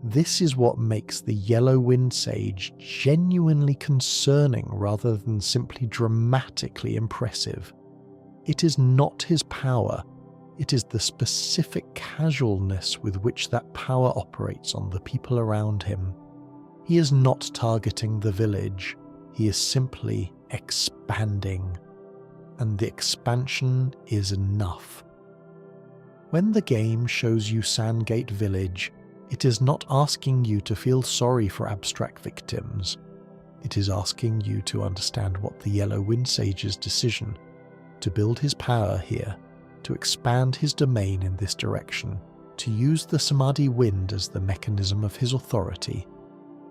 This is what makes the Yellow Wind Sage genuinely concerning rather than simply dramatically impressive. It is not his power, It is the specific casualness with which that power operates on the people around him. He is not targeting the village, he is simply expanding. And the expansion is enough. When the game shows you Sandgate Village, it is not asking you to feel sorry for abstract victims. It is asking you to understand what the Yellow Wind Sage's decision to build his power here, to expand his domain in this direction, to use the Samadhi wind as the mechanism of his authority,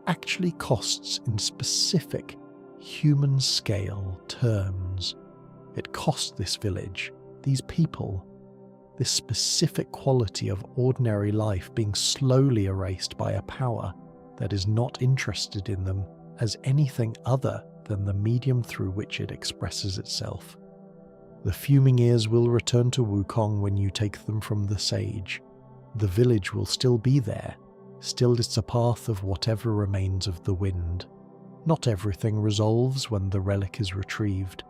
actually costs in specific human scale terms. It cost this village, these people, this specific quality of ordinary life being slowly erased by a power that is not interested in them as anything other than the medium through which it expresses itself. The fuming ears will return to Wukong when you take them from the sage. The village will still be there, still it's a path of whatever remains of the wind. Not everything resolves when the relic is retrieved.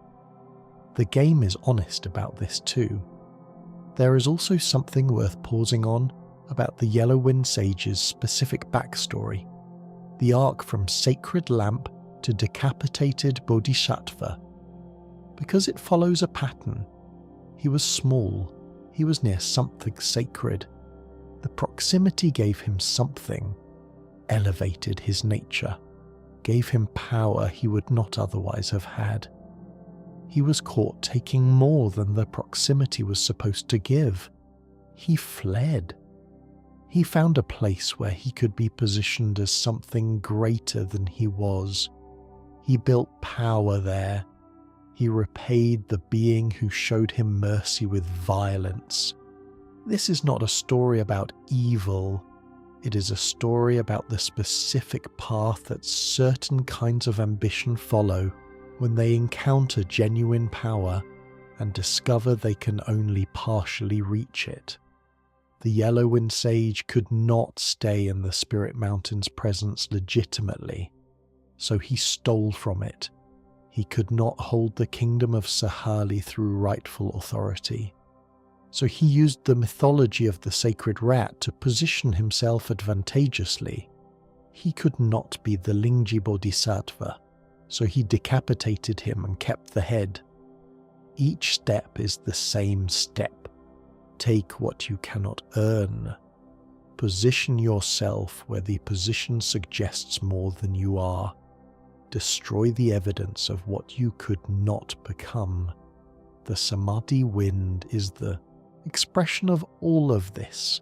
The game is honest about this too. There is also something worth pausing on about the Yellow Wind Sage's specific backstory, the arc from sacred lamp to decapitated bodhisattva. Because it follows a pattern. He was small, he was near something sacred. The proximity gave him something, elevated his nature, gave him power he would not otherwise have had. He was caught taking more than the proximity was supposed to give. He fled. He found a place where he could be positioned as something greater than he was. He built power there. He repaid the being who showed him mercy with violence. This is not a story about evil. It is a story about the specific path that certain kinds of ambition follow when they encounter genuine power and discover they can only partially reach it. The Yellow Wind Sage could not stay in the Spirit Mountain's presence legitimately, so he stole from it. He could not hold the kingdom of Sahali through rightful authority. So he used the mythology of the sacred rat to position himself advantageously. He could not be the Lingji Bodhisattva, so he decapitated him and kept the head. Each step is the same step. Take what you cannot earn. Position yourself where the position suggests more than you are. Destroy the evidence of what you could not become. The Samadhi wind is the expression of all of this.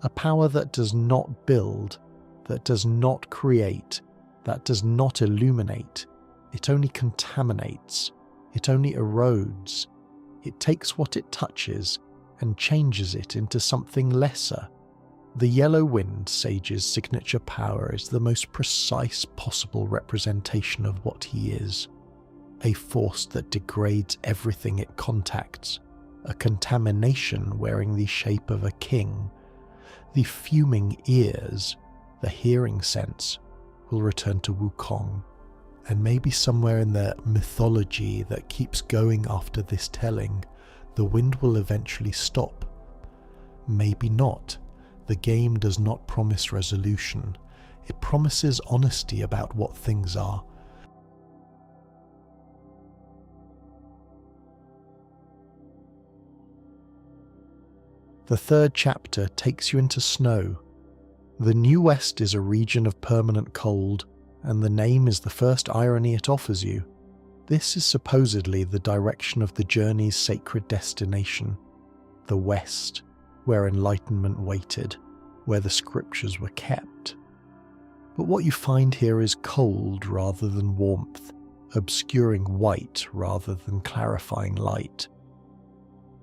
A power that does not build, that does not create, that does not illuminate. It only contaminates. It only erodes. It takes what it touches and changes it into something lesser. The Yellow Wind Sage's signature power is the most precise possible representation of what he is. A force that degrades everything it contacts. A contamination wearing the shape of a king. The fuming ears, the hearing sense, will return to Wukong. And maybe somewhere in the mythology that keeps going after this telling, the wind will eventually stop. Maybe not. The game does not promise resolution. It promises honesty about what things are. The third chapter takes you into snow. The New West is a region of permanent cold, and the name is the first irony it offers you. This is supposedly the direction of the journey's sacred destination, the West, where enlightenment waited, where the scriptures were kept. But what you find here is cold rather than warmth, obscuring white rather than clarifying light.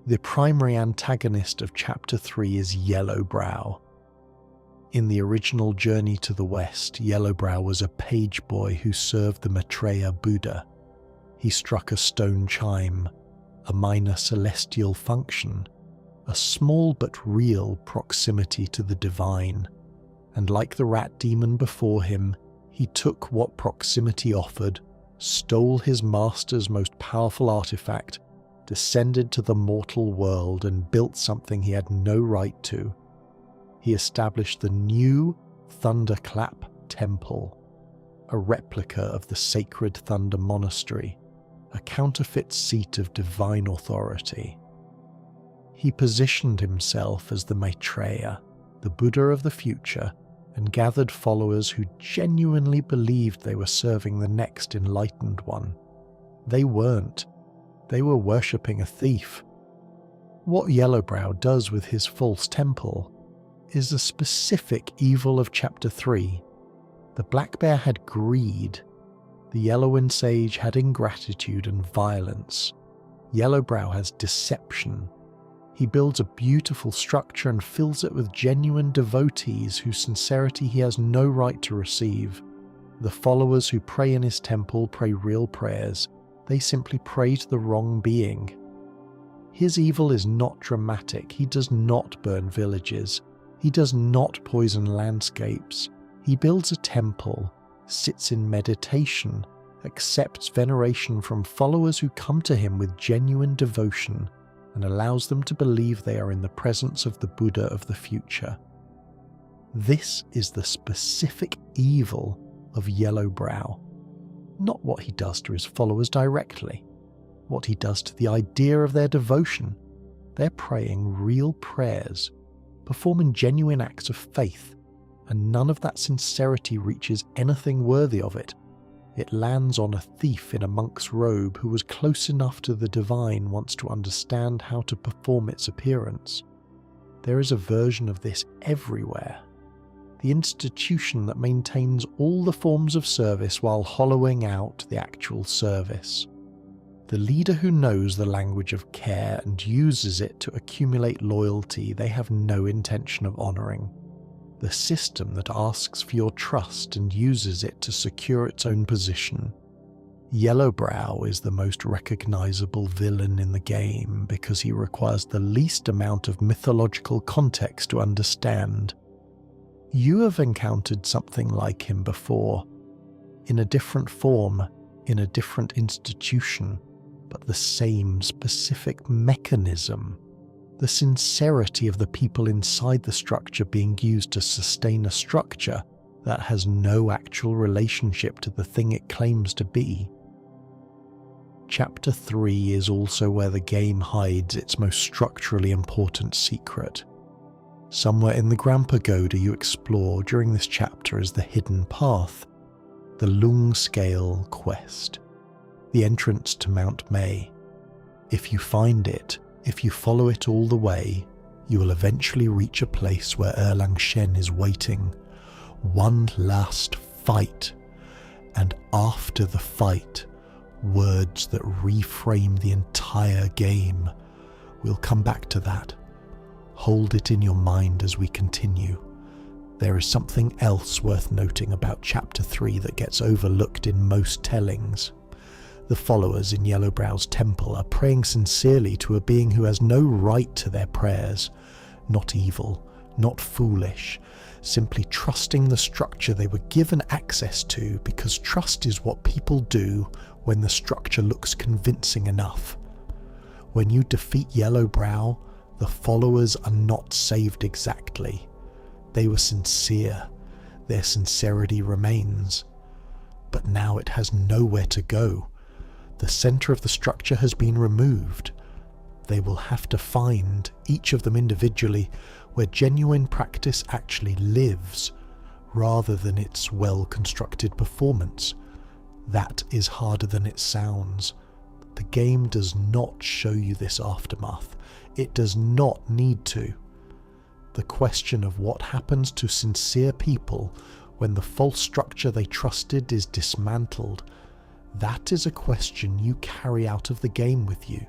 The primary antagonist of Chapter 3 is Yellowbrow. In the original Journey to the West, Yellowbrow was a page boy who served the Maitreya Buddha. He struck a stone chime, a minor celestial function, a small but real proximity to the divine, and like the rat demon before him, he took what proximity offered, stole his master's most powerful artifact, descended to the mortal world and built something he had no right to. He established the new Thunderclap Temple, a replica of the sacred Thunder Monastery, a counterfeit seat of divine authority. He positioned himself as the Maitreya, the Buddha of the future, and gathered followers who genuinely believed they were serving the next enlightened one. They weren't. They were worshipping a thief. What Yellowbrow does with his false temple is a specific evil of Chapter 3. The Black Bear had greed. The Yellowwind Sage had ingratitude and violence. Yellowbrow has deception. He builds a beautiful structure and fills it with genuine devotees whose sincerity he has no right to receive. The followers who pray in his temple pray real prayers. They simply pray to the wrong being. His evil is not dramatic. He does not burn villages. He does not poison landscapes. He builds a temple, sits in meditation, accepts veneration from followers who come to him with genuine devotion, and allows them to believe they are in the presence of the Buddha of the future. This is the specific evil of Yellowbrow, not what he does to his followers directly, what he does to the idea of their devotion. They're praying real prayers, performing genuine acts of faith, and none of that sincerity reaches anything worthy of it. It lands on a thief in a monk's robe who was close enough to the divine once to understand how to perform its appearance. There is a version of this everywhere. The institution that maintains all the forms of service while hollowing out the actual service. The leader who knows the language of care and uses it to accumulate loyalty they have no intention of honouring. The system that asks for your trust and uses it to secure its own position. Yellowbrow is the most recognisable villain in the game because he requires the least amount of mythological context to understand. You have encountered something like him before, in a different form, in a different institution, but the same specific mechanism. The sincerity of the people inside the structure being used to sustain a structure that has no actual relationship to the thing it claims to be. Chapter 3 is also where the game hides its most structurally important secret. Somewhere in the Grand Pagoda you explore during this chapter is the hidden path, the Lung Scale quest, the entrance to Mount May. If you find it, if you follow it all the way, you will eventually reach a place where Erlang Shen is waiting. One last fight, and after the fight, words that reframe the entire game. We'll come back to that. Hold it in your mind as we continue. There is something else worth noting about Chapter 3 that gets overlooked in most tellings. The followers in Yellowbrow's temple are praying sincerely to a being who has no right to their prayers. Not evil, not foolish, simply trusting the structure they were given access to because trust is what people do when the structure looks convincing enough. When you defeat Yellowbrow, the followers are not saved exactly. They were sincere. Their sincerity remains. But now it has nowhere to go. The center of the structure has been removed. They will have to find, each of them individually, where genuine practice actually lives, rather than its well-constructed performance. That is harder than it sounds. The game does not show you this aftermath. It does not need to. The question of what happens to sincere people when the false structure they trusted is dismantled, that is a question you carry out of the game with you.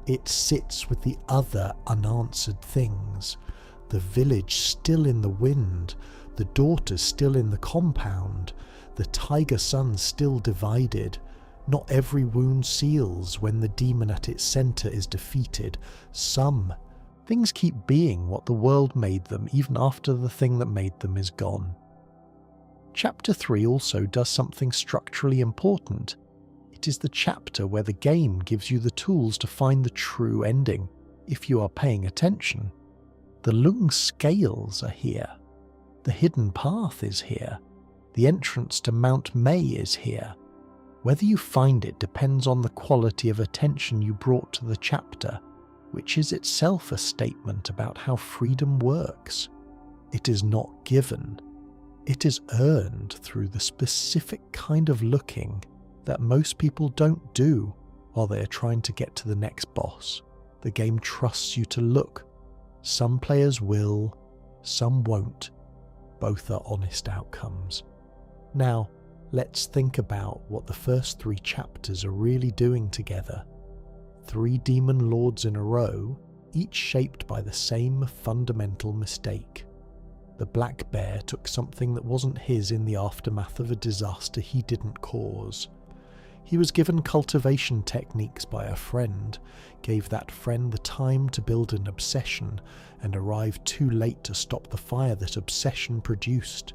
It sits with the other unanswered things. The village still in the wind, the daughters still in the compound, the tiger sun still divided. Not every wound seals when the demon at its centre is defeated. Some things keep being what the world made them even after the thing that made them is gone. Chapter 3 also does something structurally important. It is the chapter where the game gives you the tools to find the true ending, if you are paying attention. The Lung scales are here. The hidden path is here. The entrance to Mount May is here. Whether you find it depends on the quality of attention you brought to the chapter, which is itself a statement about how freedom works. It is not given. It is earned through the specific kind of looking that most people don't do while they are trying to get to the next boss. The game trusts you to look. Some players will, some won't. Both are honest outcomes. Now, let's think about what the first 3 chapters are really doing together. 3 demon lords in a row, each shaped by the same fundamental mistake. The Black Bear took something that wasn't his in the aftermath of a disaster he didn't cause. He was given cultivation techniques by a friend, gave that friend the time to build an obsession, and arrived too late to stop the fire that obsession produced.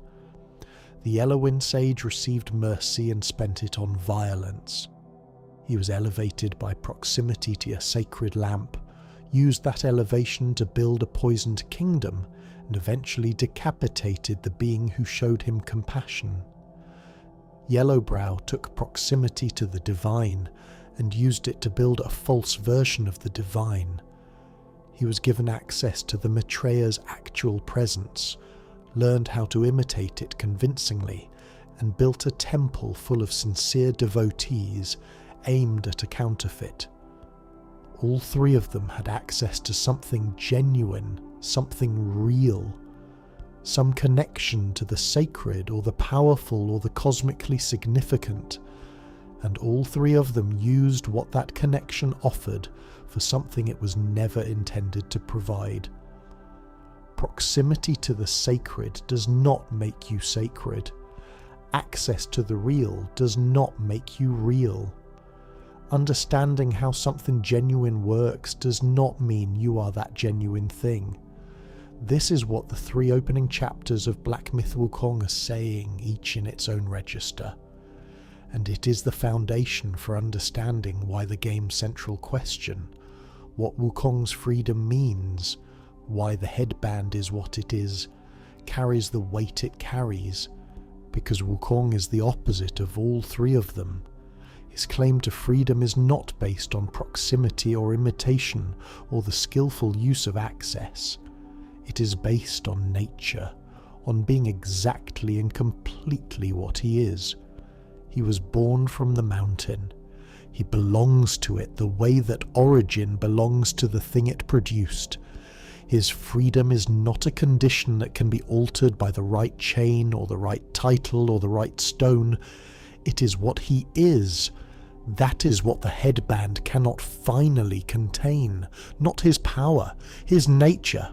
The Yellow Wind Sage received mercy and spent it on violence. He was elevated by proximity to a sacred lamp, used that elevation to build a poisoned kingdom, and eventually decapitated the being who showed him compassion. Yellowbrow took proximity to the divine and used it to build a false version of the divine. He was given access to the Maitreya's actual presence, learned how to imitate it convincingly, and built a temple full of sincere devotees aimed at a counterfeit. All 3 of them had access to something genuine, something real, some connection to the sacred or the powerful or the cosmically significant, and all 3 of them used what that connection offered for something it was never intended to provide. Proximity to the sacred does not make you sacred. Access to the real does not make you real. Understanding how something genuine works does not mean you are that genuine thing. This is what the 3 opening chapters of Black Myth Wukong are saying, each in its own register. And it is the foundation for understanding why the game's central question, what Wukong's freedom means, why the headband is what it is, carries the weight it carries, because Wukong is the opposite of all 3 of them. His claim to freedom is not based on proximity or imitation or the skillful use of access. It is based on nature, on being exactly and completely what he is. He was born from the mountain. He belongs to it the way that origin belongs to the thing it produced. His freedom is not a condition that can be altered by the right chain or the right title or the right stone. It is what he is. That is what the headband cannot finally contain, not his power, his nature.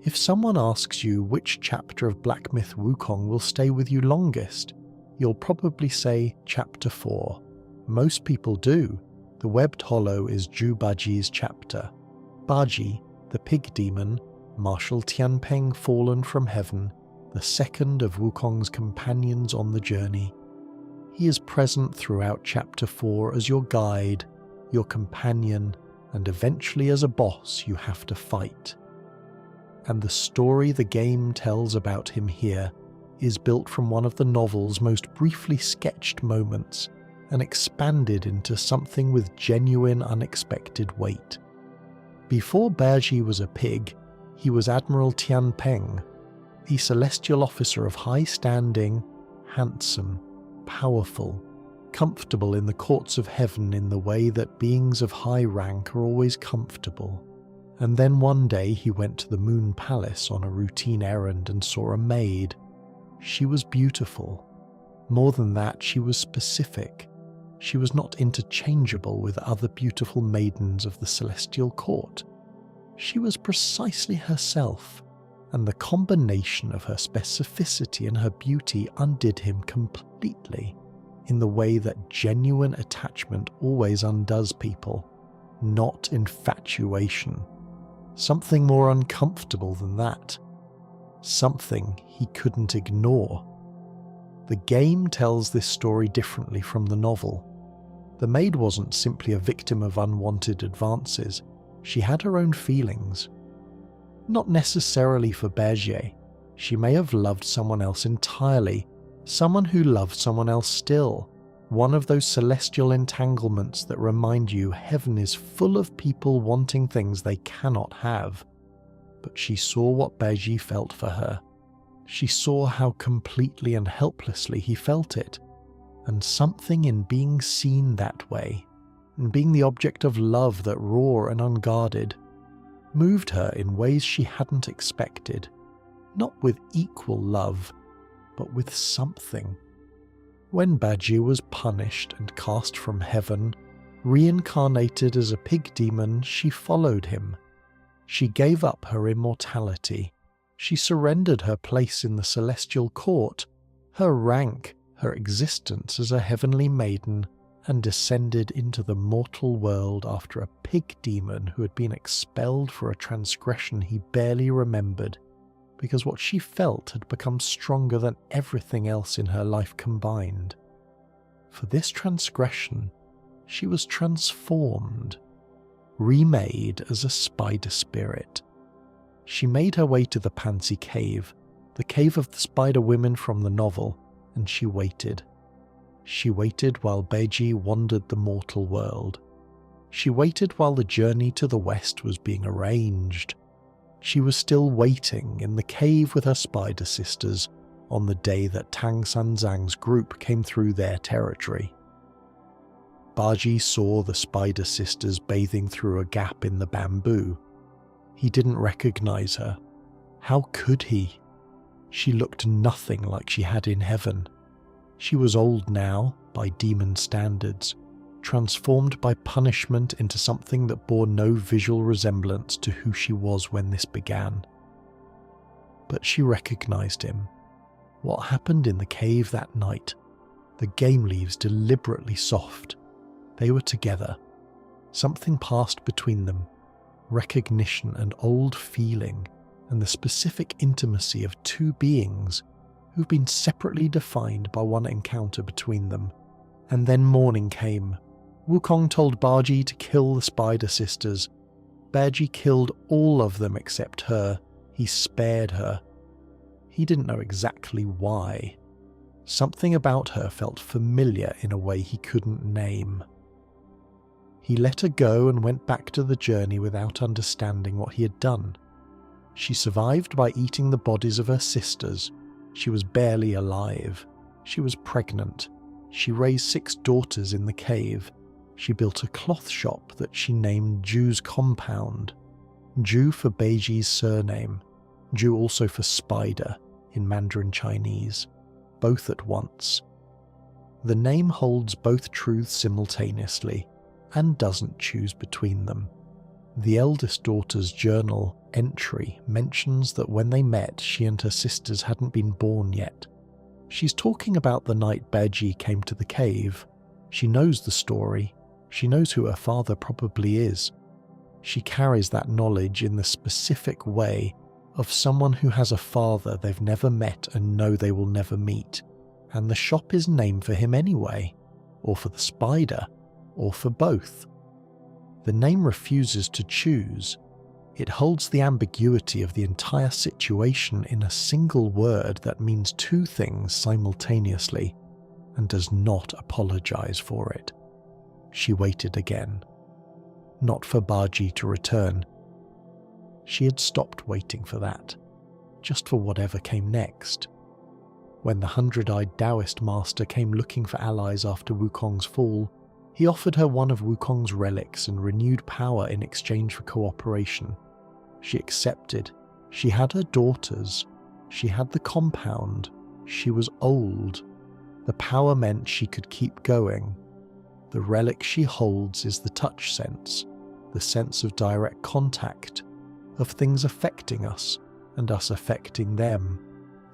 If someone asks you which chapter of Black Myth Wukong will stay with you longest, you'll probably say Chapter 4. Most people do. The webbed hollow is Bajie's chapter. Bajie, the pig demon, Marshal Tianpeng fallen from heaven, the second of Wukong's companions on the journey. He is present throughout Chapter 4 as your guide, your companion, and eventually as a boss you have to fight. And the story the game tells about him here is built from one of the novel's most briefly sketched moments and expanded into something with genuine unexpected weight. Before Bajie was a pig, he was Admiral Tianpeng, a celestial officer of high standing, handsome, powerful, comfortable in the courts of heaven in the way that beings of high rank are always comfortable. And then one day he went to the Moon Palace on a routine errand and saw a maid. She was beautiful. More than that, she was specific. She was not interchangeable with other beautiful maidens of the celestial court. She was precisely herself, and the combination of her specificity and her beauty undid him completely, in the way that genuine attachment always undoes people, not infatuation. Something more uncomfortable than that. something he couldn't ignore. The game tells this story differently from the novel. The maid wasn't simply a victim of unwanted advances, she had her own feelings. Not necessarily for Bajie. She may have loved someone else entirely, someone who loved someone else still, one of those celestial entanglements that remind you heaven is full of people wanting things they cannot have. But she saw what Bajie felt for her. She saw how completely and helplessly he felt it, and something in being seen that way, and being the object of love that raw and unguarded, moved her in ways she hadn't expected, not with equal love, but with something. When Bajie was punished and cast from heaven, reincarnated as a pig demon, she followed him. She gave up her immortality. She surrendered her place in the celestial court, her rank, her existence as a heavenly maiden, and descended into the mortal world after a pig demon who had been expelled for a transgression he barely remembered, because what she felt had become stronger than everything else in her life combined. For this transgression, she was transformed, remade as a spider spirit. She made her way to the Pansy Cave, the cave of the spider women from the novel, and she waited. She waited while Bajie wandered the mortal world. She waited while the journey to the west was being arranged. She was still waiting in the cave with her spider sisters on the day that Tang Sanzang's group came through their territory. Bajie saw the spider sisters bathing through a gap in the bamboo. He didn't recognize her. How could he? She looked nothing like she had in heaven. She was old now, by demon standards, transformed by punishment into something that bore no visual resemblance to who she was when this began. But she recognized him. What happened in the cave that night? The game leaves deliberately soft. They were together. Something passed between them. Recognition and old feeling, and the specific intimacy of two beings who've been separately defined by one encounter between them. And then morning came. Wukong told Bajie to kill the spider sisters. Bajie killed all of them except her. He spared her. He didn't know exactly why. Something about her felt familiar in a way he couldn't name. He let her go and went back to the journey without understanding what he had done. She survived by eating the bodies of her sisters. She was barely alive. She was pregnant. She raised 6 daughters in the cave. She built a cloth shop that she named Ju's Compound. Ju for Bajie's surname. Ju also for spider in Mandarin Chinese. Both at once. The name holds both truths simultaneously and doesn't choose between them. The eldest daughter's journal entry mentions that when they met, she and her sisters hadn't been born yet. She's talking about the night Bajie came to the cave. She knows the story. She knows who her father probably is. She carries that knowledge in the specific way of someone who has a father they've never met and know they will never meet. And the shop is named for him anyway, or for the spider, or for both. The name refuses to choose. It holds the ambiguity of the entire situation in a single word that means 2 things simultaneously, and does not apologize for it. She waited again. Not for Bajie to return. She had stopped waiting for that, just for whatever came next. When the 100-eyed Taoist master came looking for allies after Wukong's fall, he offered her one of Wukong's relics and renewed power in exchange for cooperation. She accepted. She had her daughters. She had the compound. She was old. The power meant she could keep going. The relic she holds is the touch sense, the sense of direct contact, of things affecting us and us affecting them,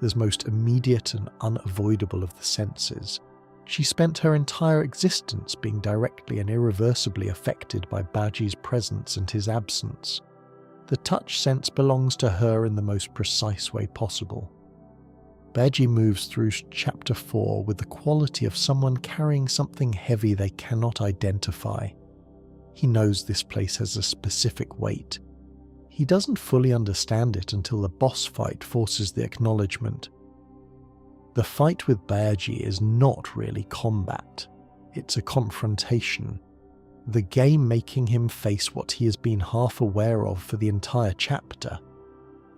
the most immediate and unavoidable of the senses. She spent her entire existence being directly and irreversibly affected by Bajie's presence and his absence. The touch sense belongs to her in the most precise way possible. Bajie moves through Chapter 4 with the quality of someone carrying something heavy they cannot identify. He knows this place has a specific weight. He doesn't fully understand it until the boss fight forces the acknowledgement. The fight with Bajie is not really combat. It's a confrontation. The game making him face what he has been half aware of for the entire chapter.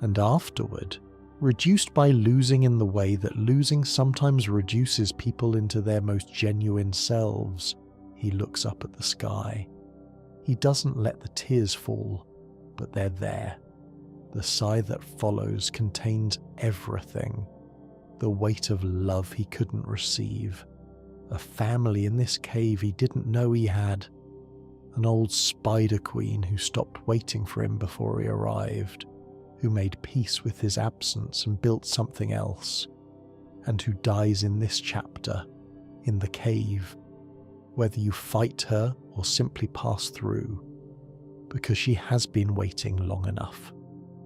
And afterward, reduced by losing in the way that losing sometimes reduces people into their most genuine selves, he looks up at the sky. He doesn't let the tears fall, but they're there. The sigh that follows contains everything. The weight of love he couldn't receive. A family in this cave he didn't know he had. An old spider queen who stopped waiting for him before he arrived, who made peace with his absence and built something else, and who dies in this chapter, in the cave, whether you fight her or simply pass through, because she has been waiting long enough.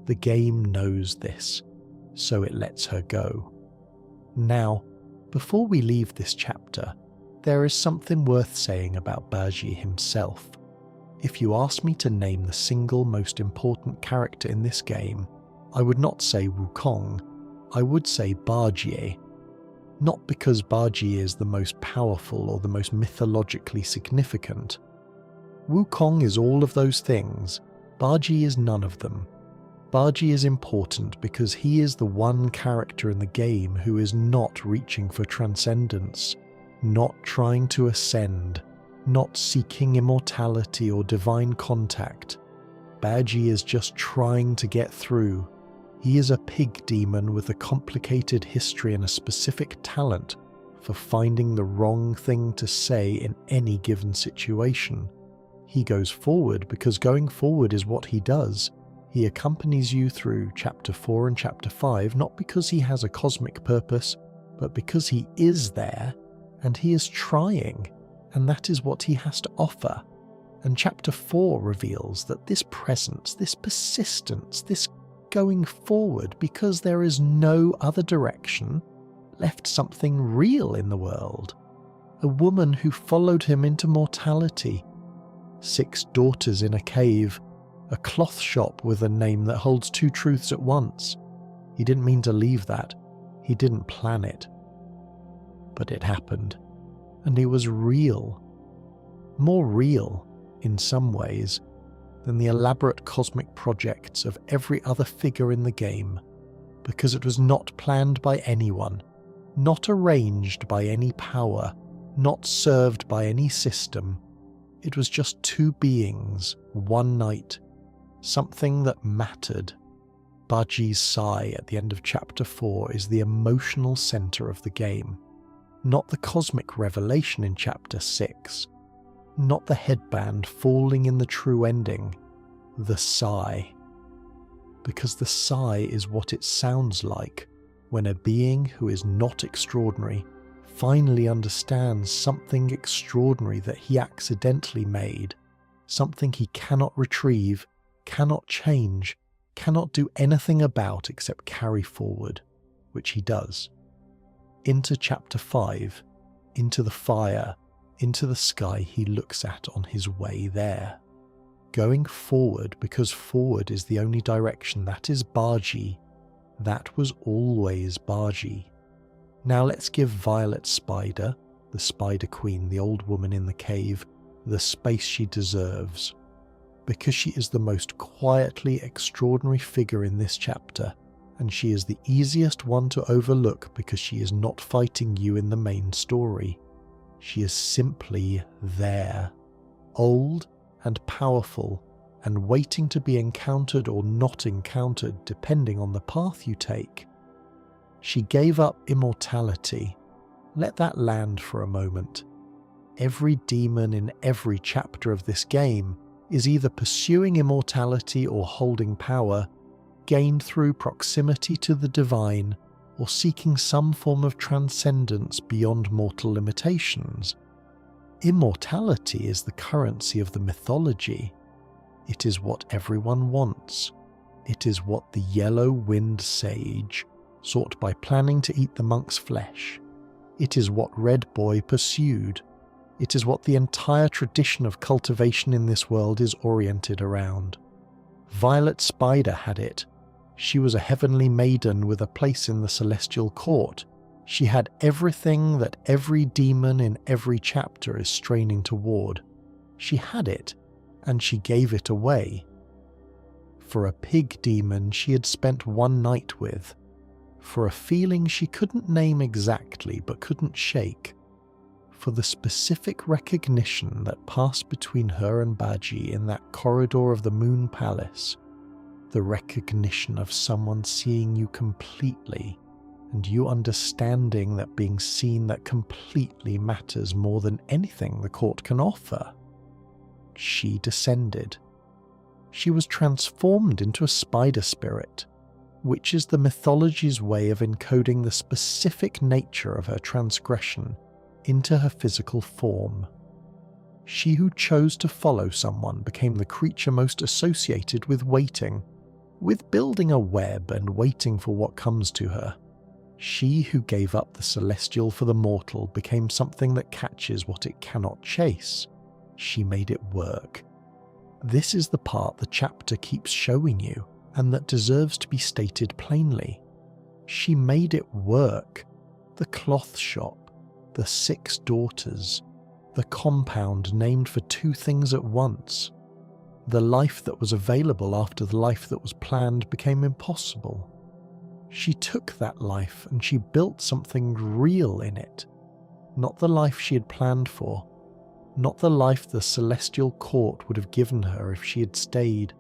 The game knows this, so it lets her go. Now, before we leave this chapter, there is something worth saying about Bajie himself. If you ask me to name the single most important character in this game, I would not say Wukong, I would say Bajie. Not because Bajie is the most powerful or the most mythologically significant. Wukong is all of those things, Bajie is none of them. Bajie is important because he is the one character in the game who is not reaching for transcendence, not trying to ascend, not seeking immortality or divine contact. Bajie is just trying to get through. He is a pig demon with a complicated history and a specific talent for finding the wrong thing to say in any given situation. He goes forward because going forward is what he does. He accompanies you through Chapter 4 and Chapter 5 not because he has a cosmic purpose, but because he is there and he is trying, and that is what he has to offer. And Chapter 4 reveals that this presence, this persistence, this going forward because there is no other direction, left something real in the world. A woman who followed him into mortality. 6 daughters in a cave. A cloth shop with a name that holds 2 truths at once. He didn't mean to leave that. He didn't plan it. But it happened. And it was real. More real, in some ways, than the elaborate cosmic projects of every other figure in the game, because it was not planned by anyone, not arranged by any power, not served by any system. It was just 2 beings, one night, something that mattered. Bajie's sigh at the end of Chapter 4 is the emotional centre of the game, not the cosmic revelation in Chapter 6, not the headband falling in the true ending, the sigh. Because the sigh is what it sounds like when a being who is not extraordinary finally understands something extraordinary that he accidentally made, something he cannot retrieve, cannot change, cannot do anything about except carry forward, which he does. Into Chapter 5, into the fire, into the sky he looks at on his way there. Going forward because forward is the only direction, that is Bajie. That was always Bajie. Now let's give Violet Spider, the Spider Queen, the old woman in the cave, the space she deserves. Because she is the most quietly extraordinary figure in this chapter, and she is the easiest one to overlook because she is not fighting you in the main story. She is simply there, old and powerful, and waiting to be encountered or not encountered depending on the path you take. She gave up immortality. Let that land for a moment. Every demon in every chapter of this game is either pursuing immortality or holding power, gained through proximity to the divine, or seeking some form of transcendence beyond mortal limitations. Immortality is the currency of the mythology. It is what everyone wants. It is what the yellow-winged sage sought by planning to eat the monk's flesh. It is what Red Boy pursued. It is what the entire tradition of cultivation in this world is oriented around. Violet Spider had it. She was a heavenly maiden with a place in the celestial court. She had everything that every demon in every chapter is straining toward. She had it, and she gave it away. For a pig demon she had spent one night with. For a feeling she couldn't name exactly but couldn't shake. For the specific recognition that passed between her and Bajie in that corridor of the Moon Palace. The recognition of someone seeing you completely, and you understanding that being seen that completely matters more than anything the court can offer. She descended. She was transformed into a spider spirit, which is the mythology's way of encoding the specific nature of her transgression into her physical form. She who chose to follow someone became the creature most associated with waiting, with building a web and waiting for what comes to her. She who gave up the celestial for the mortal became something that catches what it cannot chase. She made it work. This is the part the chapter keeps showing you, and that deserves to be stated plainly. She made it work. The cloth shop, the 6 daughters, the compound named for 2 things at once. The life that was available after the life that was planned became impossible. She took that life and she built something real in it. Not the life she had planned for. Not the life the celestial court would have given her if she had stayed.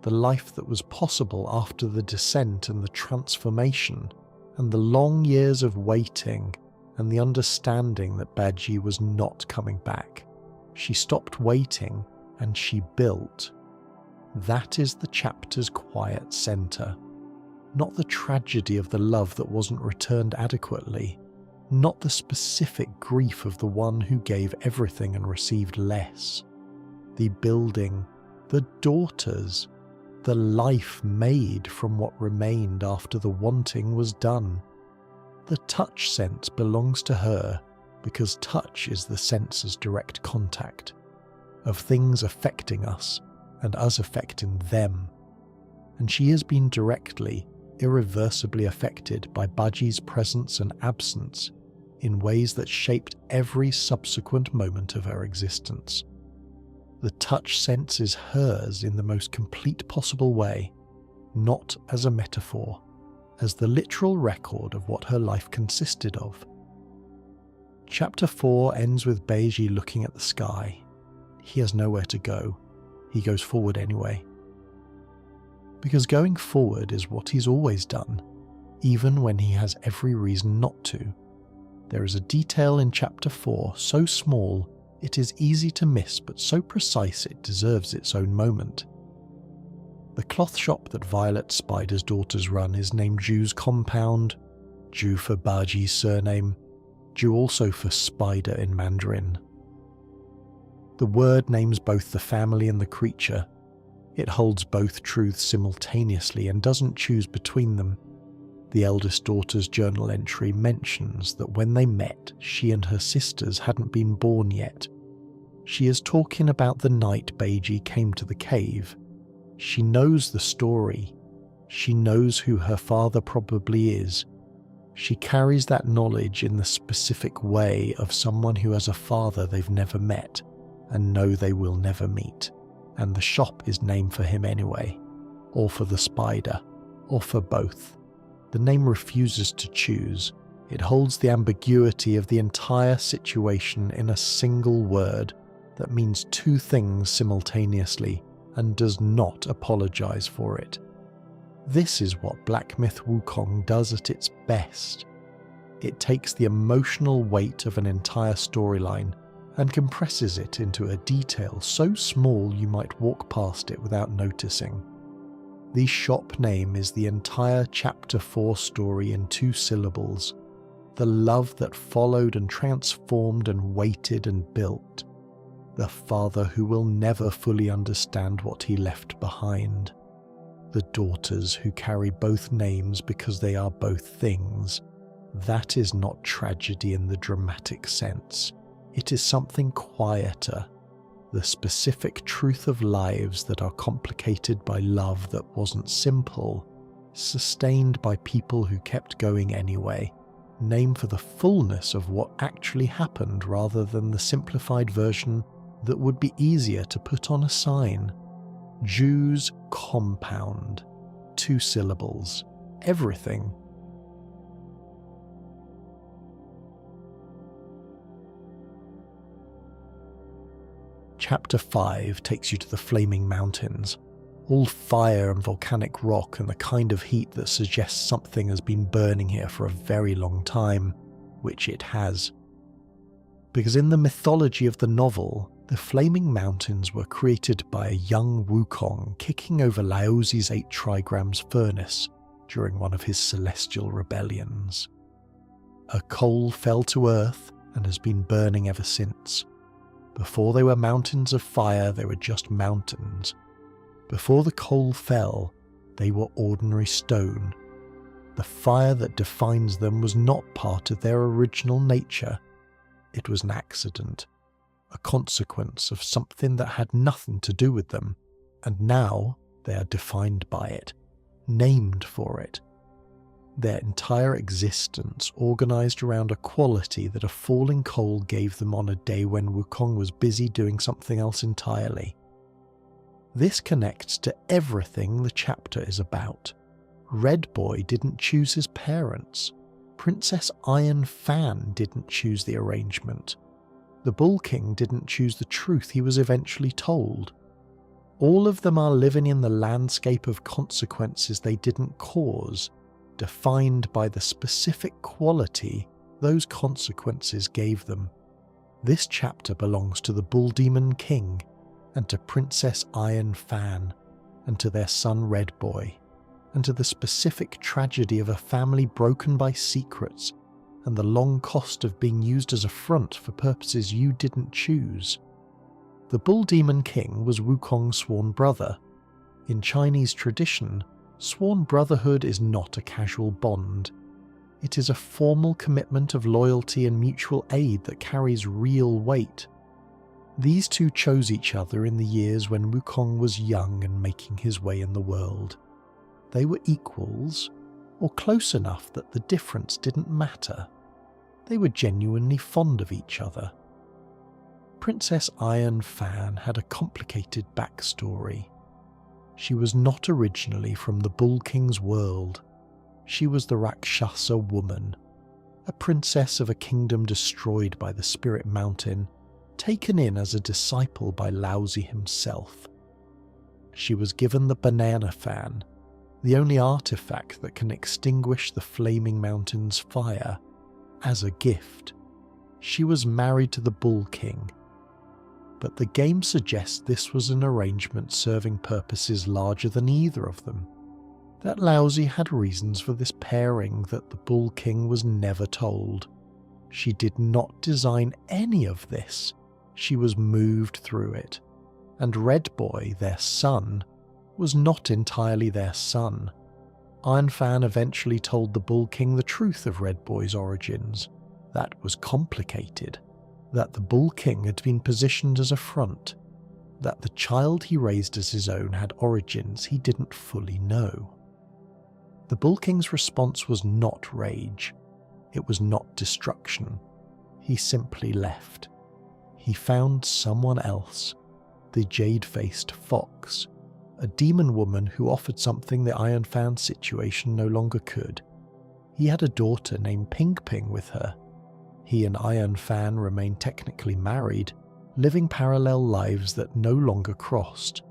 The life that was possible after the descent and the transformation, and the long years of waiting, and the understanding that Bajie was not coming back. She stopped waiting, and she built. That is the chapter's quiet center. Not the tragedy of the love that wasn't returned adequately. Not the specific grief of the one who gave everything and received less. The building, the daughters, the life made from what remained after the wanting was done. The touch sense belongs to her because touch is the sense's direct contact of things affecting us and us affecting them. And she has been directly, irreversibly affected by Bajie's presence and absence in ways that shaped every subsequent moment of her existence. The touch sense is hers in the most complete possible way, not as a metaphor, as the literal record of what her life consisted of. Chapter 4 ends with Bajie looking at the sky. He has nowhere to go. He goes forward anyway. Because going forward is what he's always done, even when he has every reason not to. There is a detail in Chapter 4 so small it is easy to miss, but so precise it deserves its own moment. The cloth shop that Violet Spider's daughters run is named Ju's Compound, Ju for Bajie's surname, Ju also for spider in Mandarin. The word names both the family and the creature. It holds both truths simultaneously and doesn't choose between them. The eldest daughter's journal entry mentions that when they met, she and her sisters hadn't been born yet. She is talking about the night Bajie came to the cave. She knows the story. She knows who her father probably is. She carries that knowledge in the specific way of someone who has a father they've never met and know they will never meet. And the shop is named for him anyway, or for the spider, or for both. The name refuses to choose. It holds the ambiguity of the entire situation in a single word that means 2 things simultaneously and does not apologize for it. This is what Black Myth Wukong does at its best. It takes the emotional weight of an entire storyline and compresses it into a detail so small you might walk past it without noticing. The shop name is the entire Chapter 4 story in 2 syllables. The love that followed and transformed and waited and built. the father who will never fully understand what he left behind, the daughters who carry both names because they are both things. That is not tragedy in the dramatic sense. It is something quieter, the specific truth of lives that are complicated by love that wasn't simple, sustained by people who kept going anyway, name for the fullness of what actually happened rather than the simplified version that would be easier to put on a sign. Jews compound, 2 syllables, everything. Chapter 5 takes you to the Flaming Mountains, all fire and volcanic rock and the kind of heat that suggests something has been burning here for a very long time, which it has. Because in the mythology of the novel, the Flaming Mountains were created by a young Wukong kicking over Laozi's 8 trigrams furnace during one of his celestial rebellions. A coal fell to earth and has been burning ever since. Before they were mountains of fire, they were just mountains. Before the coal fell, they were ordinary stone. The fire that defines them was not part of their original nature. It was an accident, a consequence of something that had nothing to do with them, and now they are defined by it, named for it. Their entire existence organised around a quality that a falling coal gave them on a day when Wukong was busy doing something else entirely. This connects to everything the chapter is about. Red Boy didn't choose his parents. Princess Iron Fan didn't choose the arrangement. The Bull King didn't choose the truth he was eventually told. All of them are living in the landscape of consequences they didn't cause, defined by the specific quality those consequences gave them. This chapter belongs to the Bull Demon King, and to Princess Iron Fan, and to their son Red Boy, and to the specific tragedy of a family broken by secrets, and the long cost of being used as a front for purposes you didn't choose. The Bull Demon King was Wukong's sworn brother. In Chinese tradition, sworn brotherhood is not a casual bond. It is a formal commitment of loyalty and mutual aid that carries real weight. These two chose each other in the years when Wukong was young and making his way in the world. They were equals, or close enough that the difference didn't matter. They were genuinely fond of each other. Princess Iron Fan had a complicated backstory. She was not originally from the Bull King's world. She was the Rakshasa woman, a princess of a kingdom destroyed by the Spirit Mountain, taken in as a disciple by Laozi himself. She was given the Banana Fan, the only artifact that can extinguish the Flaming Mountain's fire, as a gift. She was married to the Bull King, but the game suggests this was an arrangement serving purposes larger than either of them, that Laozi had reasons for this pairing that the Bull King was never told. She did not design any of this. She was moved through it. And Red Boy, their son, was not entirely their son. Iron Fan eventually told the Bull King the truth of Red Boy's origins. That was complicated. That the Bull King had been positioned as a front. That the child he raised as his own had origins he didn't fully know. The Bull King's response was not rage. It was not destruction. He simply left. He found someone else, the jade-faced fox, a demon woman who offered something the Iron Fan situation no longer could. He had a daughter named Ping Ping with her. He and Iron Fan remained technically married, living parallel lives that no longer crossed.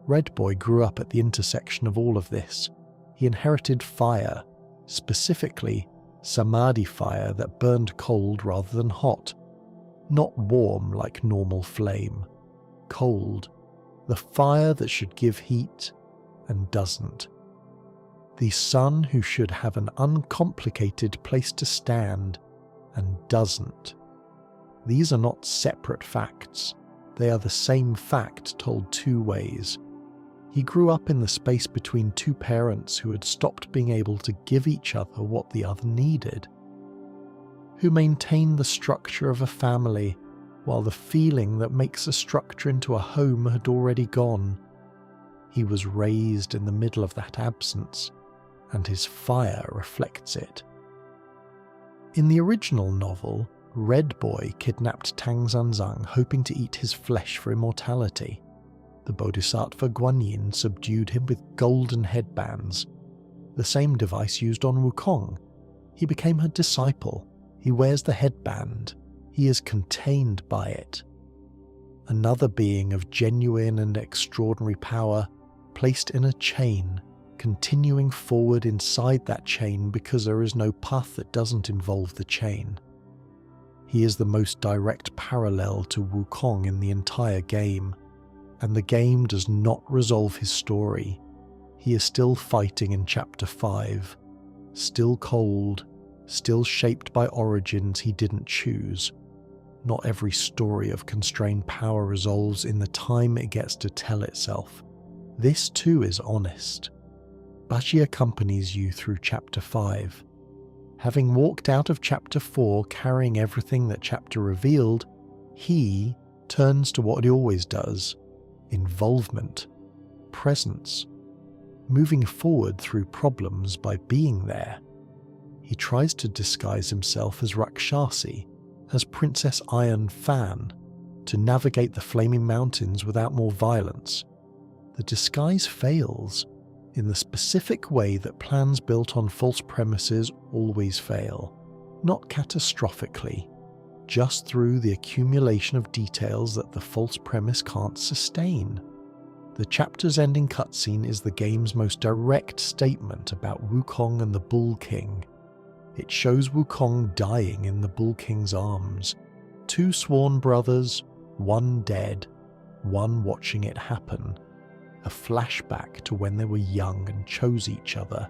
Red Boy grew up at the intersection of all of this. He inherited fire, specifically samadhi fire that burned cold rather than hot. Not warm like normal flame. Cold. The fire that should give heat and doesn't. The sun who should have an uncomplicated place to stand and doesn't. These are not separate facts. They are the same fact told two ways. He grew up in the space between two parents who had stopped being able to give each other what the other needed, who maintained the structure of a family while the feeling that makes a structure into a home had already gone. He was raised in the middle of that absence, and his fire reflects it. In the original novel, Red Boy kidnapped Tang Zanzang hoping to eat his flesh for immortality. The Bodhisattva Guanyin subdued him with golden headbands, the same device used on Wukong. He became her disciple. He wears the headband. He is contained by it. Another being of genuine and extraordinary power, placed in a chain, continuing forward inside that chain because there is no path that doesn't involve the chain. He is the most direct parallel to Wukong in the entire game, and the game does not resolve his story. He is still fighting in Chapter 5, still cold, still shaped by origins he didn't choose. Not every story of constrained power resolves in the time it gets to tell itself. This too is honest. Bajie accompanies you through Chapter 5. Having walked out of Chapter 4 carrying everything that chapter revealed, he turns to what he always does: involvement, presence, moving forward through problems by being there. He tries to disguise himself as Rakshasi, as Princess Iron Fan, to navigate the flaming mountains without more violence. The disguise fails, in the specific way that plans built on false premises always fail. Not catastrophically, just through the accumulation of details that the false premise can't sustain. The chapter's ending cutscene is the game's most direct statement about Wukong and the Bull King. It shows Wukong dying in the Bull King's arms. Two sworn brothers, one dead, one watching it happen. A flashback to when they were young and chose each other.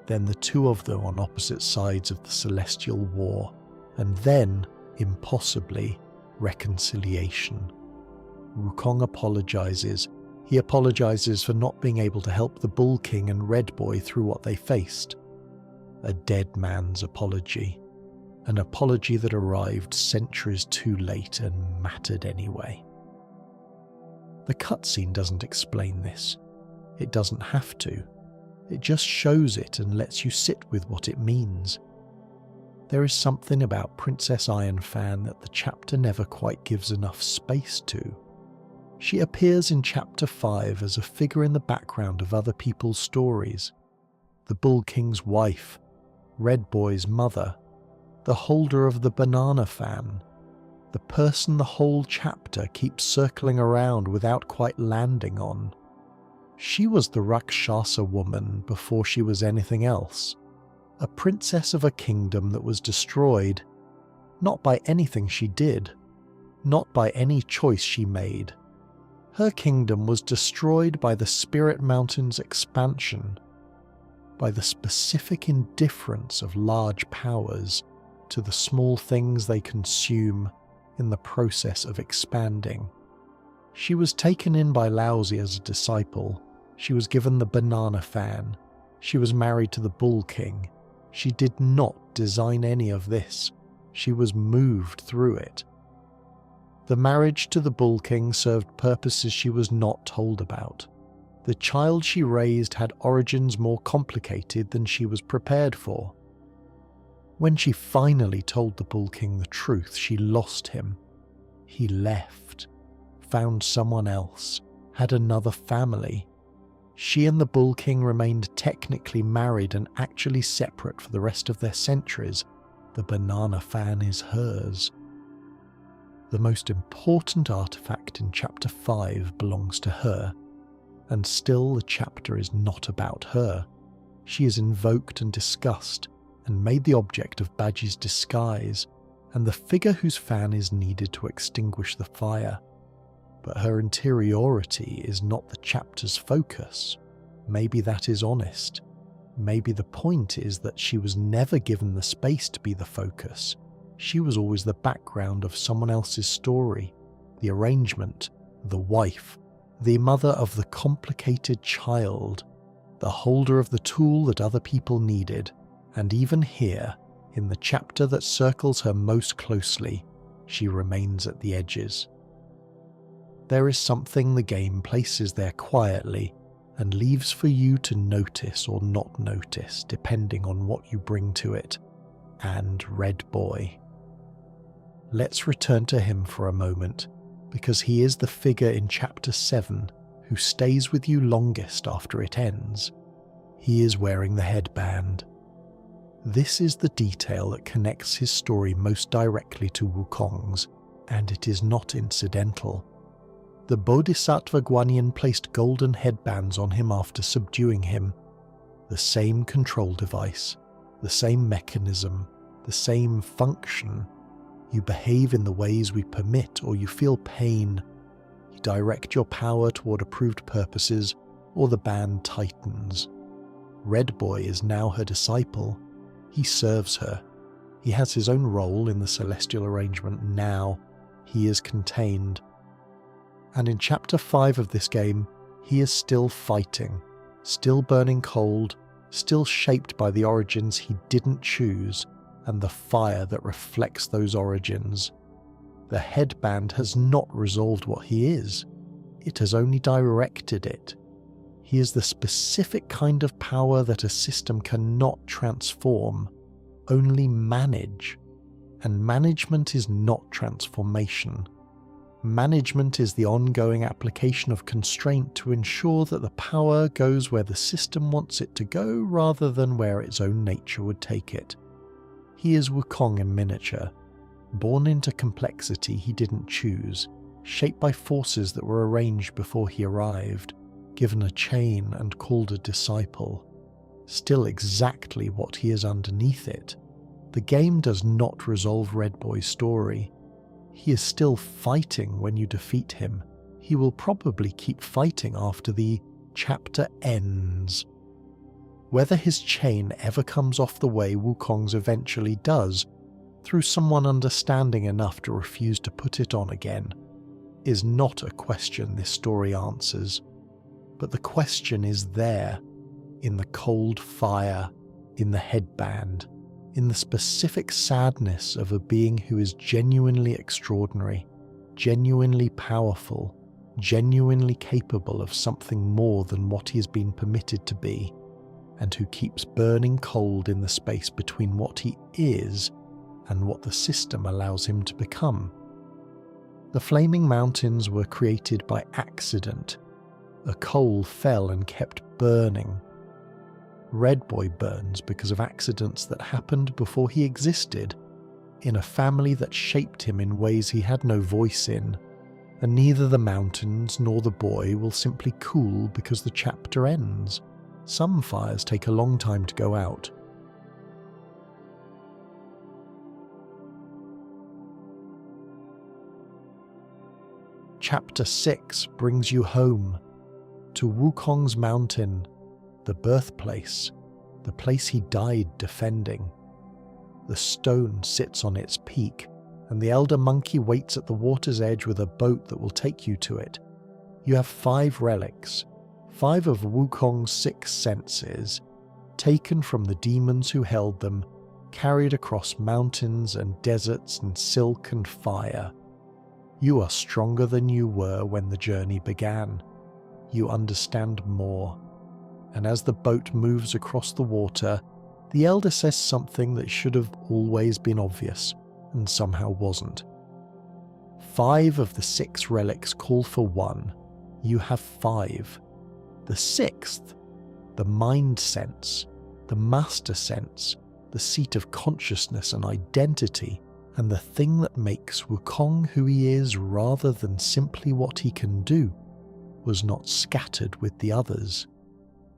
Then the two of them on opposite sides of the Celestial War. And then, impossibly, reconciliation. Wukong apologizes. He apologizes for not being able to help the Bull King and Red Boy through what they faced. A dead man's apology. An apology that arrived centuries too late and mattered anyway. The cutscene doesn't explain this. It doesn't have to. It just shows it and lets you sit with what it means. There is something about Princess Iron Fan that the chapter never quite gives enough space to. She appears in Chapter 5 as a figure in the background of other people's stories. The Bull King's wife, Red Boy's mother, the holder of the banana fan, the person the whole chapter keeps circling around without quite landing on. She was the Rakshasa woman before she was anything else, a princess of a kingdom that was destroyed, not by anything she did, not by any choice she made. Her kingdom was destroyed by the Spirit Mountain's expansion, by the specific indifference of large powers to the small things they consume in the process of expanding. She was taken in by Laozi as a disciple. She was given the banana fan. She was married to the Bull King. She did not design any of this. She was moved through it. The marriage to the Bull King served purposes she was not told about. The child she raised had origins more complicated than she was prepared for. When she finally told the Bull King the truth, she lost him. He left, found someone else, had another family. She and the Bull King remained technically married and actually separate for the rest of their centuries. The banana fan is hers. The most important artifact in Chapter 5 belongs to her, and still the chapter is not about her. She is invoked and discussed, and made the object of Bajie's disguise, and the figure whose fan is needed to extinguish the fire. But her interiority is not the chapter's focus. Maybe that is honest. Maybe the point is that she was never given the space to be the focus. She was always the background of someone else's story. the arrangement, the wife, the mother of the complicated child, the holder of the tool that other people needed, and even here, in the chapter that circles her most closely, she remains at the edges. There is something the game places there quietly and leaves for you to notice or not notice depending on what you bring to it, and Red Boy. Let's return to him for a moment, because he is the figure in Chapter 7 who stays with you longest after it ends. He is wearing the headband. This is the detail that connects his story most directly to Wukong's, and it is not incidental. The Bodhisattva Guanyin placed golden headbands on him after subduing him. The same control device, the same mechanism, the same function. You behave in the ways we permit, or you feel pain. You direct your power toward approved purposes, or the band tightens. Red Boy is now her disciple. He serves her. He has his own role in the celestial arrangement now. He is contained. And in Chapter 5 of this game, he is still fighting, still burning cold, still shaped by the origins he didn't choose, and the fire that reflects those origins. The headband has not resolved what he is. It has only directed it. He is the specific kind of power that a system cannot transform, only manage. And management is not transformation. Management is the ongoing application of constraint to ensure that the power goes where the system wants it to go rather than where its own nature would take it. He is Wukong in miniature, born into complexity he didn't choose, shaped by forces that were arranged before he arrived, given a chain and called a disciple. Still exactly what he is underneath it. The game does not resolve Red Boy's story. He is still fighting when you defeat him. He will probably keep fighting after the chapter ends. Whether his chain ever comes off the way Wukong's eventually does, through someone understanding enough to refuse to put it on again, is not a question this story answers. But the question is there, in the cold fire, in the headband, in the specific sadness of a being who is genuinely extraordinary, genuinely powerful, genuinely capable of something more than what he has been permitted to be, and who keeps burning cold in the space between what he is and what the system allows him to become. The flaming mountains were created by accident. A coal fell and kept burning. Red Boy burns because of accidents that happened before he existed, in a family that shaped him in ways he had no voice in, and neither the mountains nor the boy will simply cool because the chapter ends. Some fires take a long time to go out. Chapter 6 brings you home, to Wukong's mountain, the birthplace, the place he died defending. The stone sits on its peak, and the elder monkey waits at the water's edge with a boat that will take you to it. You have 5 relics, 5 of Wukong's 6 senses, taken from the demons who held them, carried across mountains and deserts and silk and fire. You are stronger than you were when the journey began. You understand more. And as the boat moves across the water, the elder says something that should have always been obvious, and somehow wasn't. 5 of the 6 relics call for 1. You have 5. The 6th, the mind sense, the master sense, the seat of consciousness and identity, and the thing that makes Wukong who he is rather than simply what he can do, was not scattered with the others.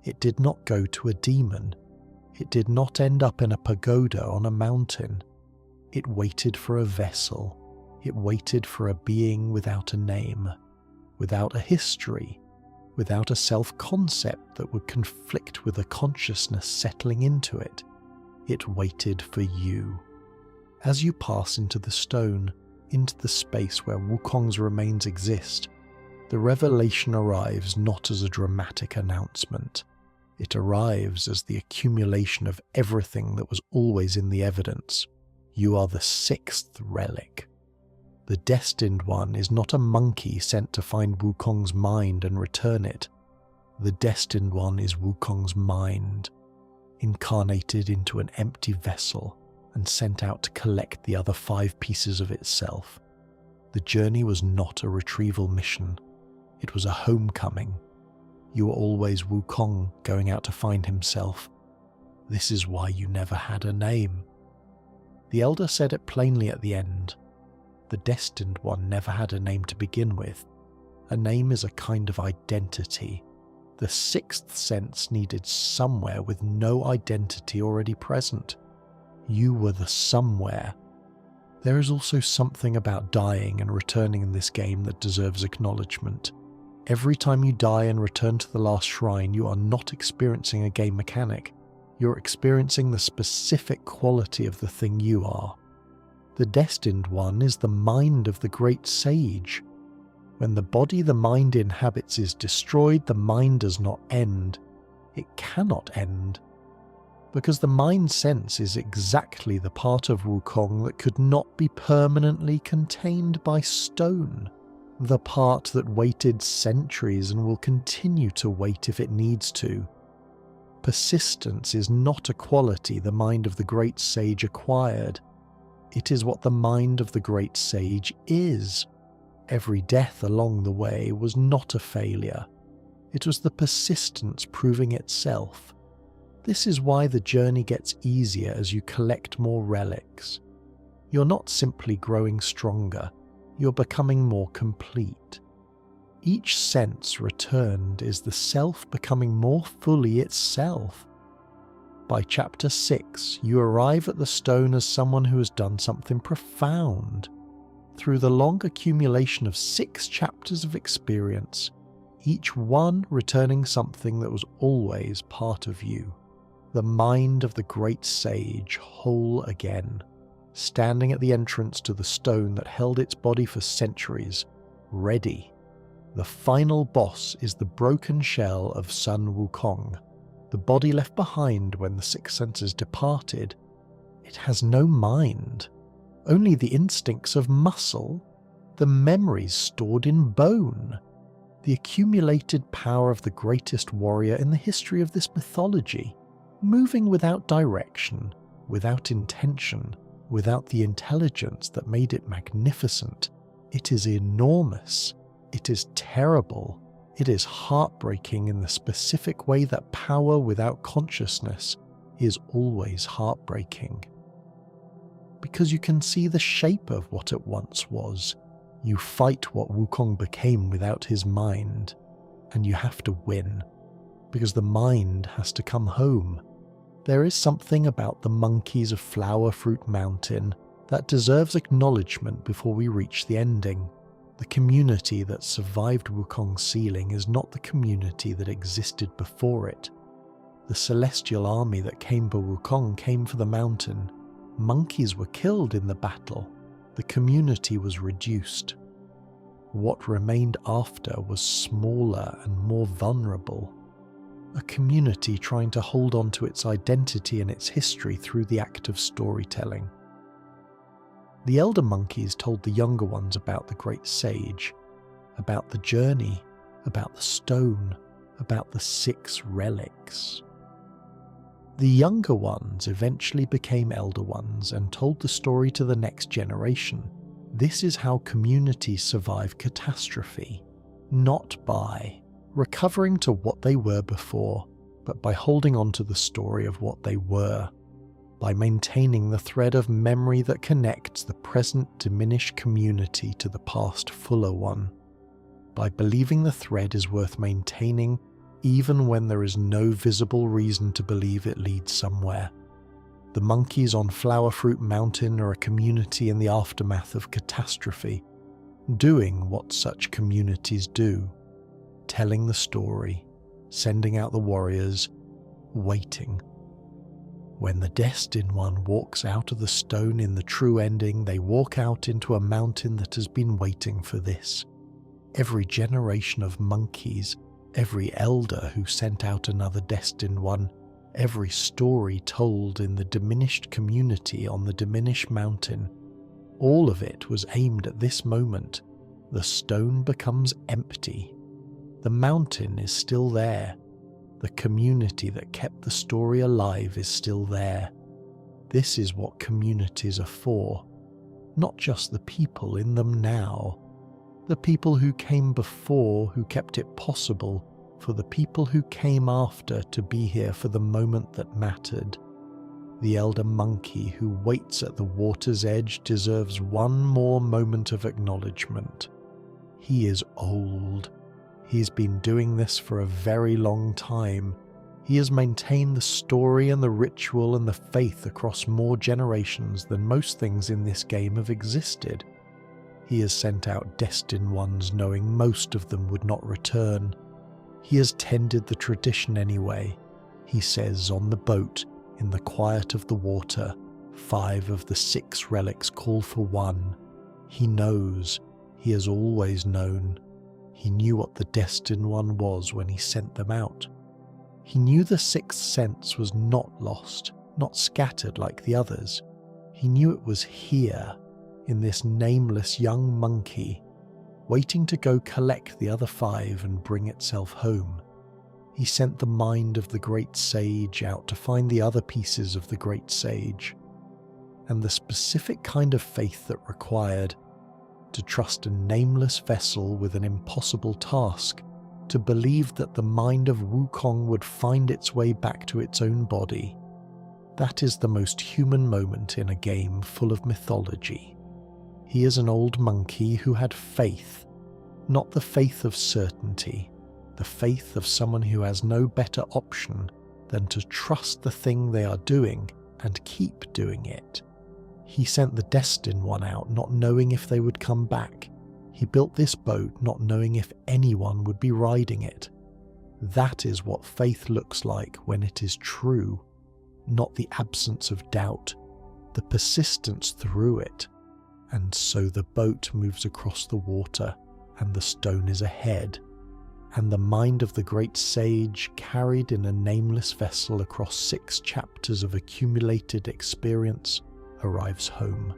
It did not go to a demon. It did not end up in a pagoda on a mountain. It waited for a vessel. It waited for a being without a name, without a history, without a self-concept that would conflict with a consciousness settling into it. It waited for you. As you pass into the stone, into the space where Wukong's remains exist, the revelation arrives not as a dramatic announcement. It arrives as the accumulation of everything that was always in the evidence. You are the sixth relic. The Destined One is not a monkey sent to find Wukong's mind and return it. The Destined One is Wukong's mind, incarnated into an empty vessel and sent out to collect the other 5 pieces of itself. The journey was not a retrieval mission. It was a homecoming. You were always Wukong going out to find himself. This is why you never had a name. The Elder said it plainly at the end. The Destined One never had a name to begin with. A name is a kind of identity. The sixth sense needed somewhere with no identity already present. You were the somewhere. There is also something about dying and returning in this game that deserves acknowledgement. Every time you die and return to the last shrine, you are not experiencing a game mechanic. You're experiencing the specific quality of the thing you are. The Destined One is the mind of the great sage. When the body the mind inhabits is destroyed, the mind does not end. It cannot end. Because the mind sense is exactly the part of Wukong that could not be permanently contained by stone. The part that waited centuries and will continue to wait if it needs to. Persistence is not a quality the mind of the great sage acquired. It is what the mind of the great sage is. Every death along the way was not a failure. It was the persistence proving itself. This is why the journey gets easier as you collect more relics. You're not simply growing stronger. You're becoming more complete. Each sense returned is the self becoming more fully itself. By chapter 6, you arrive at the stone as someone who has done something profound. Through the long accumulation of 6 chapters of experience, each one returning something that was always part of you. The mind of the great sage whole again, standing at the entrance to the stone that held its body for centuries, ready. The final boss is the broken shell of Sun Wukong, the body left behind when the 6 senses departed. It has no mind, only the instincts of muscle, the memories stored in bone, the accumulated power of the greatest warrior in the history of this mythology, moving without direction, without intention, without the intelligence that made it magnificent. It is enormous. It is terrible. It is heartbreaking in the specific way that power without consciousness is always heartbreaking. Because you can see the shape of what it once was. You fight what Wukong became without his mind, and you have to win, because the mind has to come home. There is something about the monkeys of Flower Fruit Mountain that deserves acknowledgement before we reach the ending. The community that survived Wukong's sealing is not the community that existed before it. The celestial army that came for Wukong came for the mountain. Monkeys were killed in the battle. The community was reduced. What remained after was smaller and more vulnerable. A community trying to hold on to its identity and its history through the act of storytelling. The elder monkeys told the younger ones about the great sage, about the journey, about the stone, about the 6 relics. The younger ones eventually became elder ones and told the story to the next generation. This is how communities survive catastrophe, not by recovering to what they were before, but by holding on to the story of what they were, by maintaining the thread of memory that connects the present diminished community to the past fuller one, by believing the thread is worth maintaining even when there is no visible reason to believe it leads somewhere. The monkeys on Flower Fruit Mountain are a community in the aftermath of catastrophe, doing what such communities do, telling the story, sending out the warriors, waiting. When the Destined One walks out of the stone in the true ending, they walk out into a mountain that has been waiting for this. Every generation of monkeys, every elder who sent out another Destined One, every story told in the diminished community on the diminished mountain, all of it was aimed at this moment. The stone becomes empty. The mountain is still there. The community that kept the story alive is still there. This is what communities are for. Not just the people in them now. The people who came before, who kept it possible for the people who came after to be here for the moment that mattered. The elder monkey who waits at the water's edge deserves one more moment of acknowledgement. He is old. He's been doing this for a very long time. He has maintained the story and the ritual and the faith across more generations than most things in this game have existed. He has sent out Destined Ones knowing most of them would not return. He has tended the tradition anyway. He says on the boat, in the quiet of the water, 5 of the 6 relics call for one. He knows. He has always known. He knew what the Destined One was when he sent them out. He knew the 6th sense was not lost, not scattered like the others. He knew it was here, in this nameless young monkey, waiting to go collect the other 5 and bring itself home. He sent the mind of the great sage out to find the other pieces of the great sage, and the specific kind of faith that required to trust a nameless vessel with an impossible task, to believe that the mind of Wukong would find its way back to its own body. That is the most human moment in a game full of mythology. He is an old monkey who had faith, not the faith of certainty, the faith of someone who has no better option than to trust the thing they are doing and keep doing it. He sent the Destined One out not knowing if they would come back. He built this boat not knowing if anyone would be riding it. That is what faith looks like when it is true, not the absence of doubt, the persistence through it. And so the boat moves across the water, and the stone is ahead, and the mind of the great sage, carried in a nameless vessel across 6 chapters of accumulated experience, arrives home.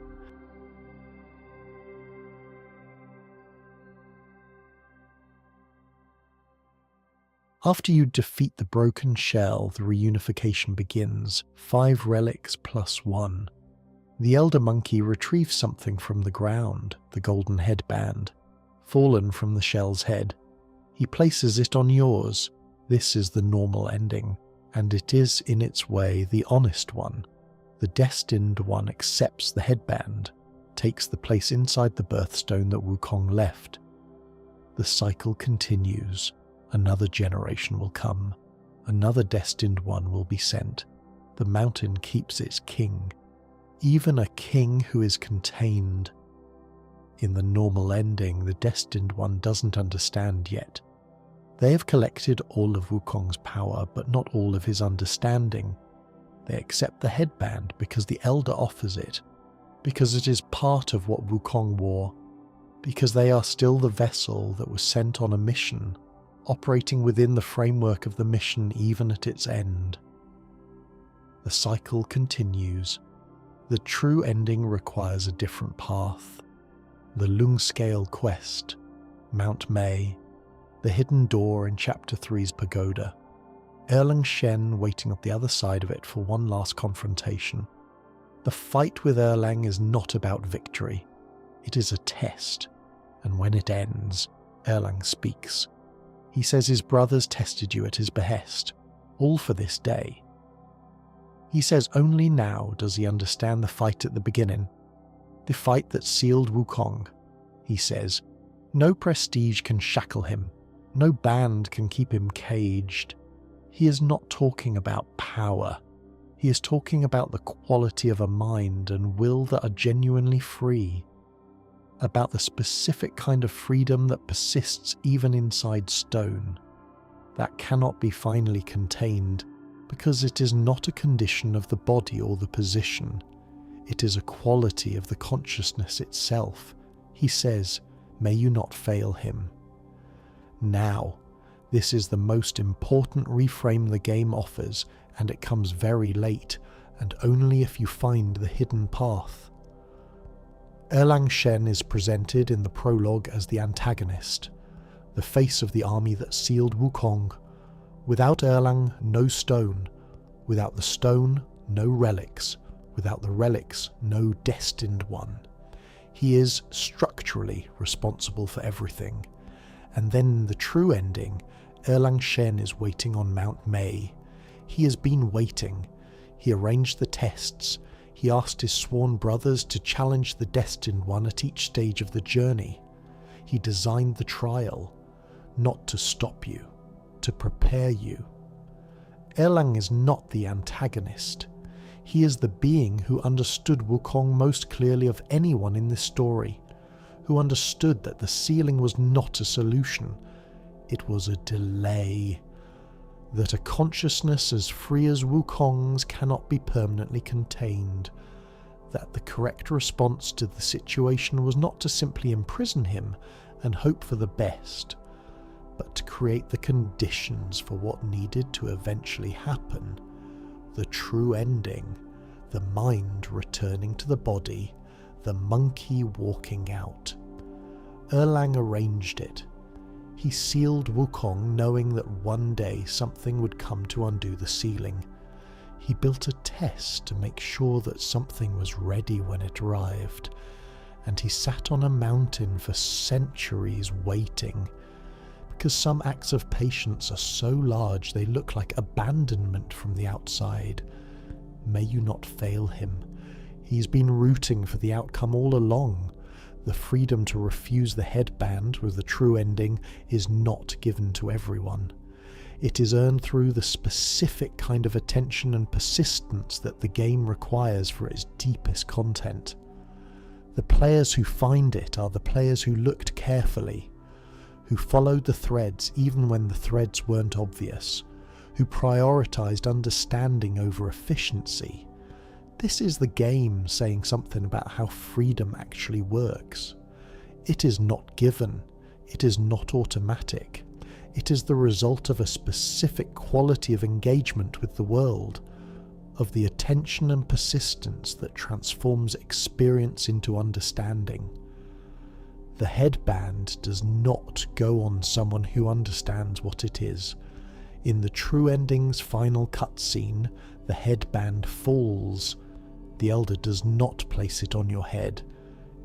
After you defeat the broken shell, the reunification begins, 5 relics plus 1. The elder monkey retrieves something from the ground, the golden headband, fallen from the shell's head. He places it on yours. This is the normal ending, and it is in its way the honest one. The Destined One accepts the headband, takes the place inside the birthstone that Wukong left. The cycle continues. Another generation will come. Another Destined One will be sent. The mountain keeps its king. Even a king who is contained. In the normal ending, the Destined One doesn't understand yet. They have collected all of Wukong's power, but not all of his understanding. They accept the headband because the Elder offers it, because it is part of what Wukong wore, because they are still the vessel that was sent on a mission, operating within the framework of the mission even at its end. The cycle continues. The true ending requires a different path. The Lung-scale quest, Mount Mei, the hidden door in Chapter 3's pagoda, Erlang Shen waiting at the other side of it for one last confrontation. The fight with Erlang is not about victory. It is a test, and when it ends, Erlang speaks. He says his brothers tested you at his behest, all for this day. He says only now does he understand the fight at the beginning, the fight that sealed Wukong. He says, no prestige can shackle him, no band can keep him caged. He is not talking about power. He is talking about the quality of a mind and will that are genuinely free, about the specific kind of freedom that persists even inside stone, that cannot be finally contained, because it is not a condition of the body or the position. It is a quality of the consciousness itself. He says, "May you not fail him." Now, this is the most important reframe the game offers, and it comes very late, and only if you find the hidden path. Erlang Shen is presented in the prologue as the antagonist, the face of the army that sealed Wukong. Without Erlang, no stone. Without the stone, no relics. Without the relics, no Destined One. He is structurally responsible for everything. And then in the true ending, Erlang Shen is waiting on Mount Mei. He has been waiting. He arranged the tests. He asked his sworn brothers to challenge the Destined One at each stage of the journey. He designed the trial, not to stop you, to prepare you. Erlang is not the antagonist. He is the being who understood Wukong most clearly of anyone in this story, who understood that the sealing was not a solution, it was a delay, that a consciousness as free as Wukong's cannot be permanently contained, that the correct response to the situation was not to simply imprison him and hope for the best, but to create the conditions for what needed to eventually happen, the true ending, the mind returning to the body, the monkey walking out. Erlang arranged it. He sealed Wukong knowing that one day something would come to undo the sealing. He built a test to make sure that something was ready when it arrived, and he sat on a mountain for centuries waiting, because some acts of patience are so large they look like abandonment from the outside. May you not fail him. He's been rooting for the outcome all along. The freedom to refuse the headband with the true ending is not given to everyone. It is earned through the specific kind of attention and persistence that the game requires for its deepest content. The players who find it are the players who looked carefully, who followed the threads even when the threads weren't obvious, who prioritized understanding over efficiency. This is the game saying something about how freedom actually works. It is not given. It is not automatic. It is the result of a specific quality of engagement with the world, of the attention and persistence that transforms experience into understanding. The headband does not go on someone who understands what it is. In the true ending's final cutscene, the headband falls. The Elder does not place it on your head.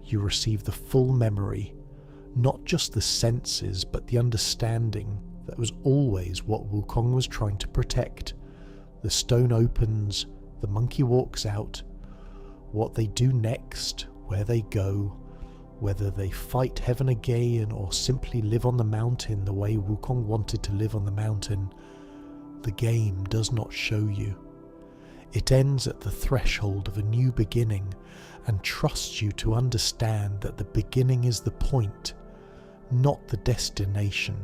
You receive the full memory, not just the senses, but the understanding that was always what Wukong was trying to protect. The stone opens, the monkey walks out. What they do next, where they go, whether they fight heaven again or simply live on the mountain the way Wukong wanted to live on the mountain, the game does not show you. It ends at the threshold of a new beginning and trusts you to understand that the beginning is the point, not the destination,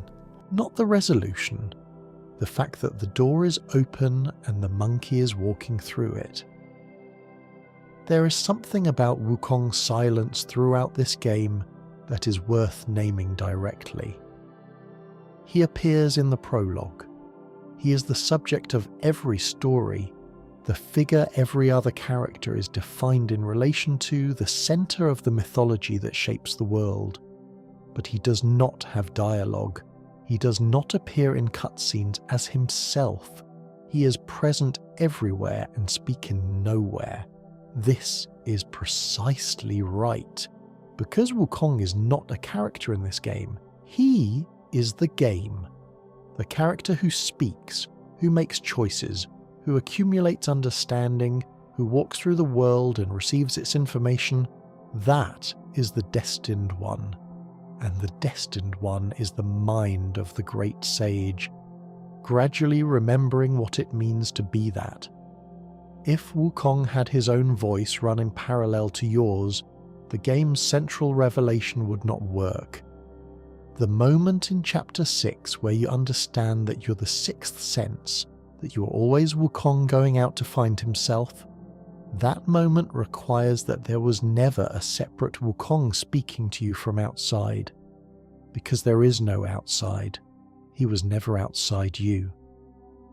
not the resolution, the fact that the door is open and the monkey is walking through it. There is something about Wukong's silence throughout this game that is worth naming directly. He appears in the prologue. He is the subject of every story, the figure every other character is defined in relation to, the centre of the mythology that shapes the world. But he does not have dialogue. He does not appear in cutscenes as himself. He is present everywhere and speaking nowhere. This is precisely right. Because Wukong is not a character in this game, he is the game. The character who speaks, who makes choices, who accumulates understanding, who walks through the world and receives its information, that is the Destined One. And the Destined One is the mind of the great sage, gradually remembering what it means to be that. If Wukong had his own voice running parallel to yours, the game's central revelation would not work. The moment in Chapter 6 where you understand that you're the sixth sense, that you are always Wukong going out to find himself, that moment requires that there was never a separate Wukong speaking to you from outside, because there is no outside. He was never outside you.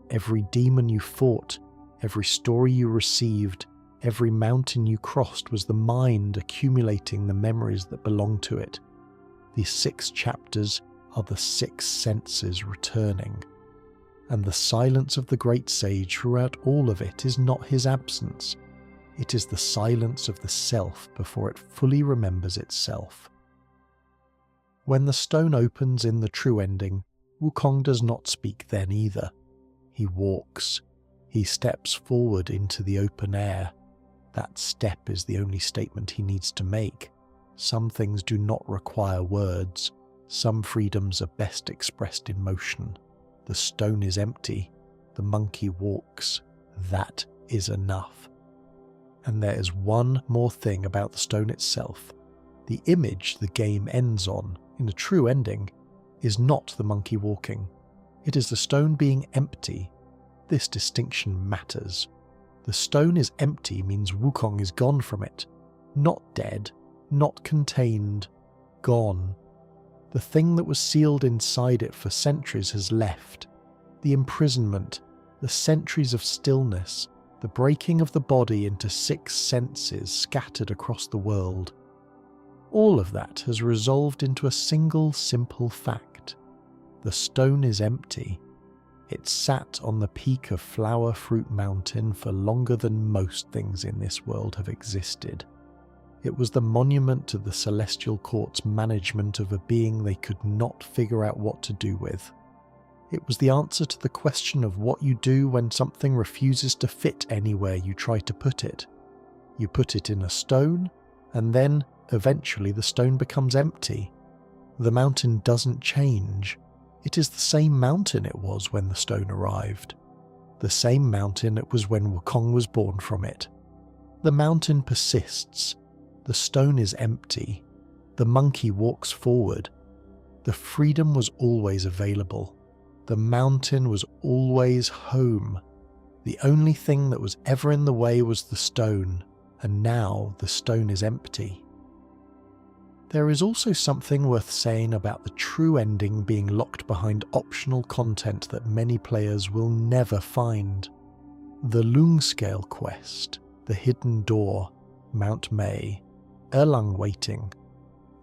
Every demon you fought, every story you received, every mountain you crossed was the mind accumulating the memories that belong to it. These 6 chapters are the 6 senses returning. And the silence of the great sage throughout all of it is not his absence. It is the silence of the self before it fully remembers itself. When the stone opens in the true ending, Wukong does not speak then either. He walks. He steps forward into the open air. That step is the only statement he needs to make. Some things do not require words. Some freedoms are best expressed in motion. The stone is empty. The monkey walks. That is enough. And there is one more thing about the stone itself. The image the game ends on, in the true ending, is not the monkey walking. It is the stone being empty. This distinction matters. The stone is empty means Wukong is gone from it. Not dead, not contained, gone. The thing that was sealed inside it for centuries has left. The imprisonment, the centuries of stillness, the breaking of the body into 6 senses scattered across the world. All of that has resolved into a single simple fact. The stone is empty. It sat on the peak of Flower Fruit Mountain for longer than most things in this world have existed. It was the monument to the Celestial Court's management of a being they could not figure out what to do with. It was the answer to the question of what you do when something refuses to fit anywhere you try to put it. You put it in a stone, and then, eventually, the stone becomes empty. The mountain doesn't change. It is the same mountain it was when the stone arrived. The same mountain it was when Wukong was born from it. The mountain persists. The stone is empty. The monkey walks forward. The freedom was always available. The mountain was always home. The only thing that was ever in the way was the stone, and now the stone is empty. There is also something worth saying about the true ending being locked behind optional content that many players will never find. The Lungscale quest, the Hidden Door, Mount May, Erlang Waiting.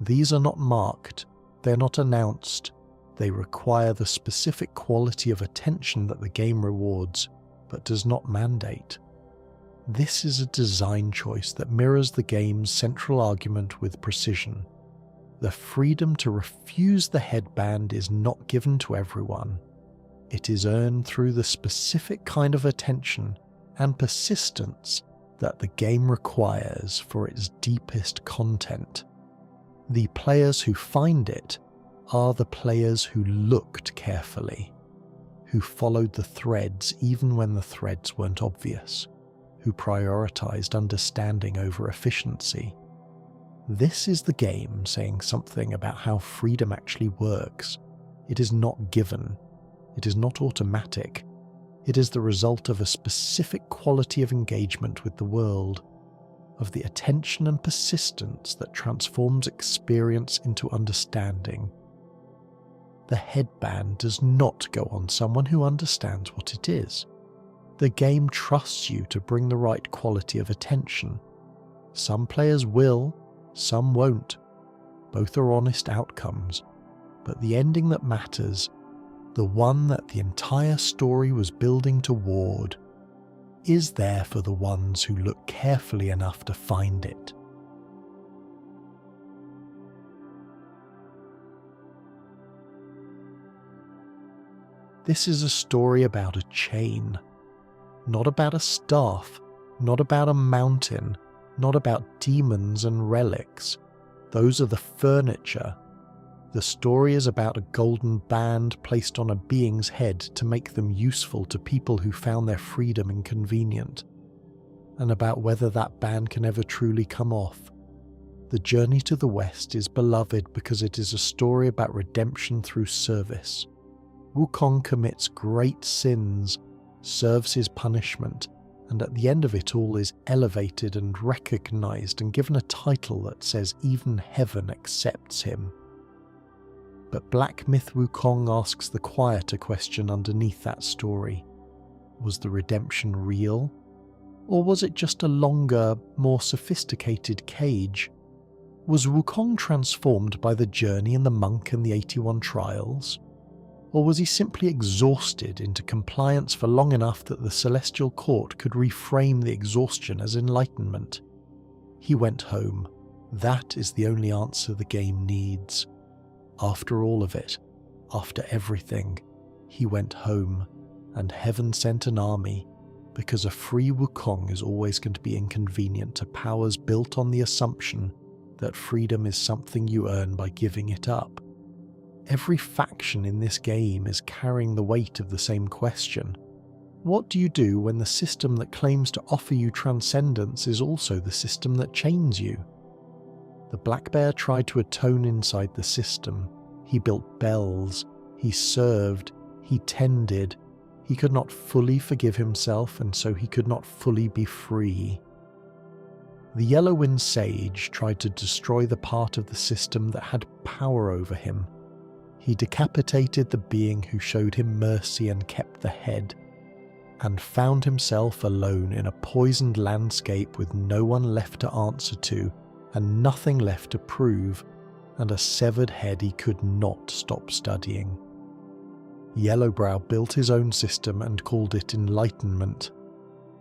These are not marked, they're not announced. They require the specific quality of attention that the game rewards, but does not mandate. This is a design choice that mirrors the game's central argument with precision. The freedom to refuse the headband is not given to everyone. It is earned through the specific kind of attention and persistence that the game requires for its deepest content. The players who find it are the players who looked carefully, who followed the threads even when the threads weren't obvious, who prioritized understanding over efficiency. This is the game saying something about how freedom actually works. It is not given. It is not automatic. It is the result of a specific quality of engagement with the world, of the attention and persistence that transforms experience into understanding. The headband does not go on someone who understands what it is. The game trusts you to bring the right quality of attention. Some players will, some won't. Both are honest outcomes, but the ending that matters, the one that the entire story was building toward, is there for the ones who look carefully enough to find it. This is a story about a chain, not about a staff, not about a mountain, not about demons and relics. Those are the furniture. The story is about a golden band placed on a being's head to make them useful to people who found their freedom inconvenient, and about whether that band can ever truly come off. The journey to the West is beloved because it is a story about redemption through service. Wukong commits great sins, serves his punishment, and at the end of it all is elevated and recognized and given a title that says even heaven accepts him. But Black Myth Wukong asks the quieter question underneath that story. Was the redemption real? Or was it just a longer, more sophisticated cage? Was Wukong transformed by the journey and the monk and the 81 trials? Or was he simply exhausted into compliance for long enough that the celestial court could reframe the exhaustion as enlightenment? He went home. That is the only answer the game needs. After all of it, after everything, he went home, and heaven sent an army, because a free Wukong is always going to be inconvenient to powers built on the assumption that freedom is something you earn by giving it up. Every faction in this game is carrying the weight of the same question. What do you do when the system that claims to offer you transcendence is also the system that chains you? The black bear tried to atone inside the system. He built bells, he served, he tended. He could not fully forgive himself, and so he could not fully be free. The Yellow-Wind Sage tried to destroy the part of the system that had power over him. He decapitated the being who showed him mercy and kept the head, and found himself alone in a poisoned landscape with no one left to answer to, and nothing left to prove, and a severed head he could not stop studying. Yellowbrow built his own system and called it Enlightenment,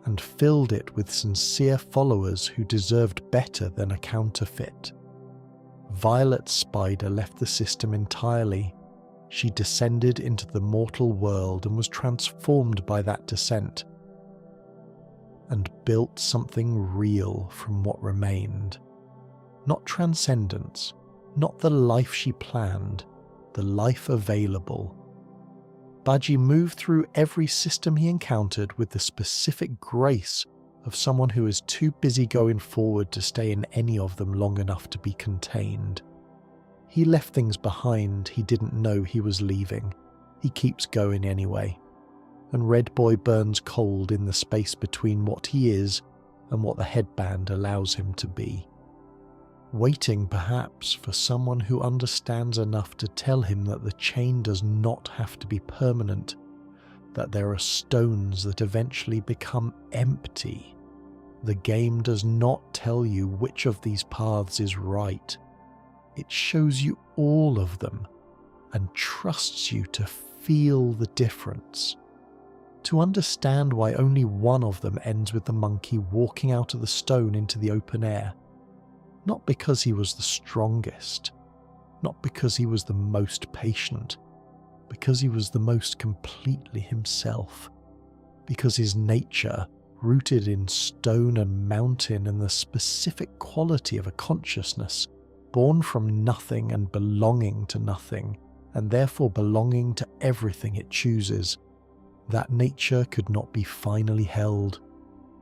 and filled it with sincere followers who deserved better than a counterfeit. Violet Spider left the system entirely. She descended into the mortal world and was transformed by that descent, and built something real from what remained. Not transcendence, not the life she planned, the life available. Bajie moved through every system he encountered with the specific grace of someone who is too busy going forward to stay in any of them long enough to be contained. He left things behind he didn't know he was leaving. He keeps going anyway. And Red Boy burns cold in the space between what he is and what the headband allows him to be. Waiting perhaps for someone who understands enough to tell him that the chain does not have to be permanent, that there are stones that eventually become empty. The game does not tell you which of these paths is right. It shows you all of them and trusts you to feel the difference, to understand why only one of them ends with the monkey walking out of the stone into the open air. Not because he was the strongest, not because he was the most patient, because he was the most completely himself, because his nature, rooted in stone and mountain and the specific quality of a consciousness, born from nothing and belonging to nothing, and therefore belonging to everything it chooses, that nature could not be finally held.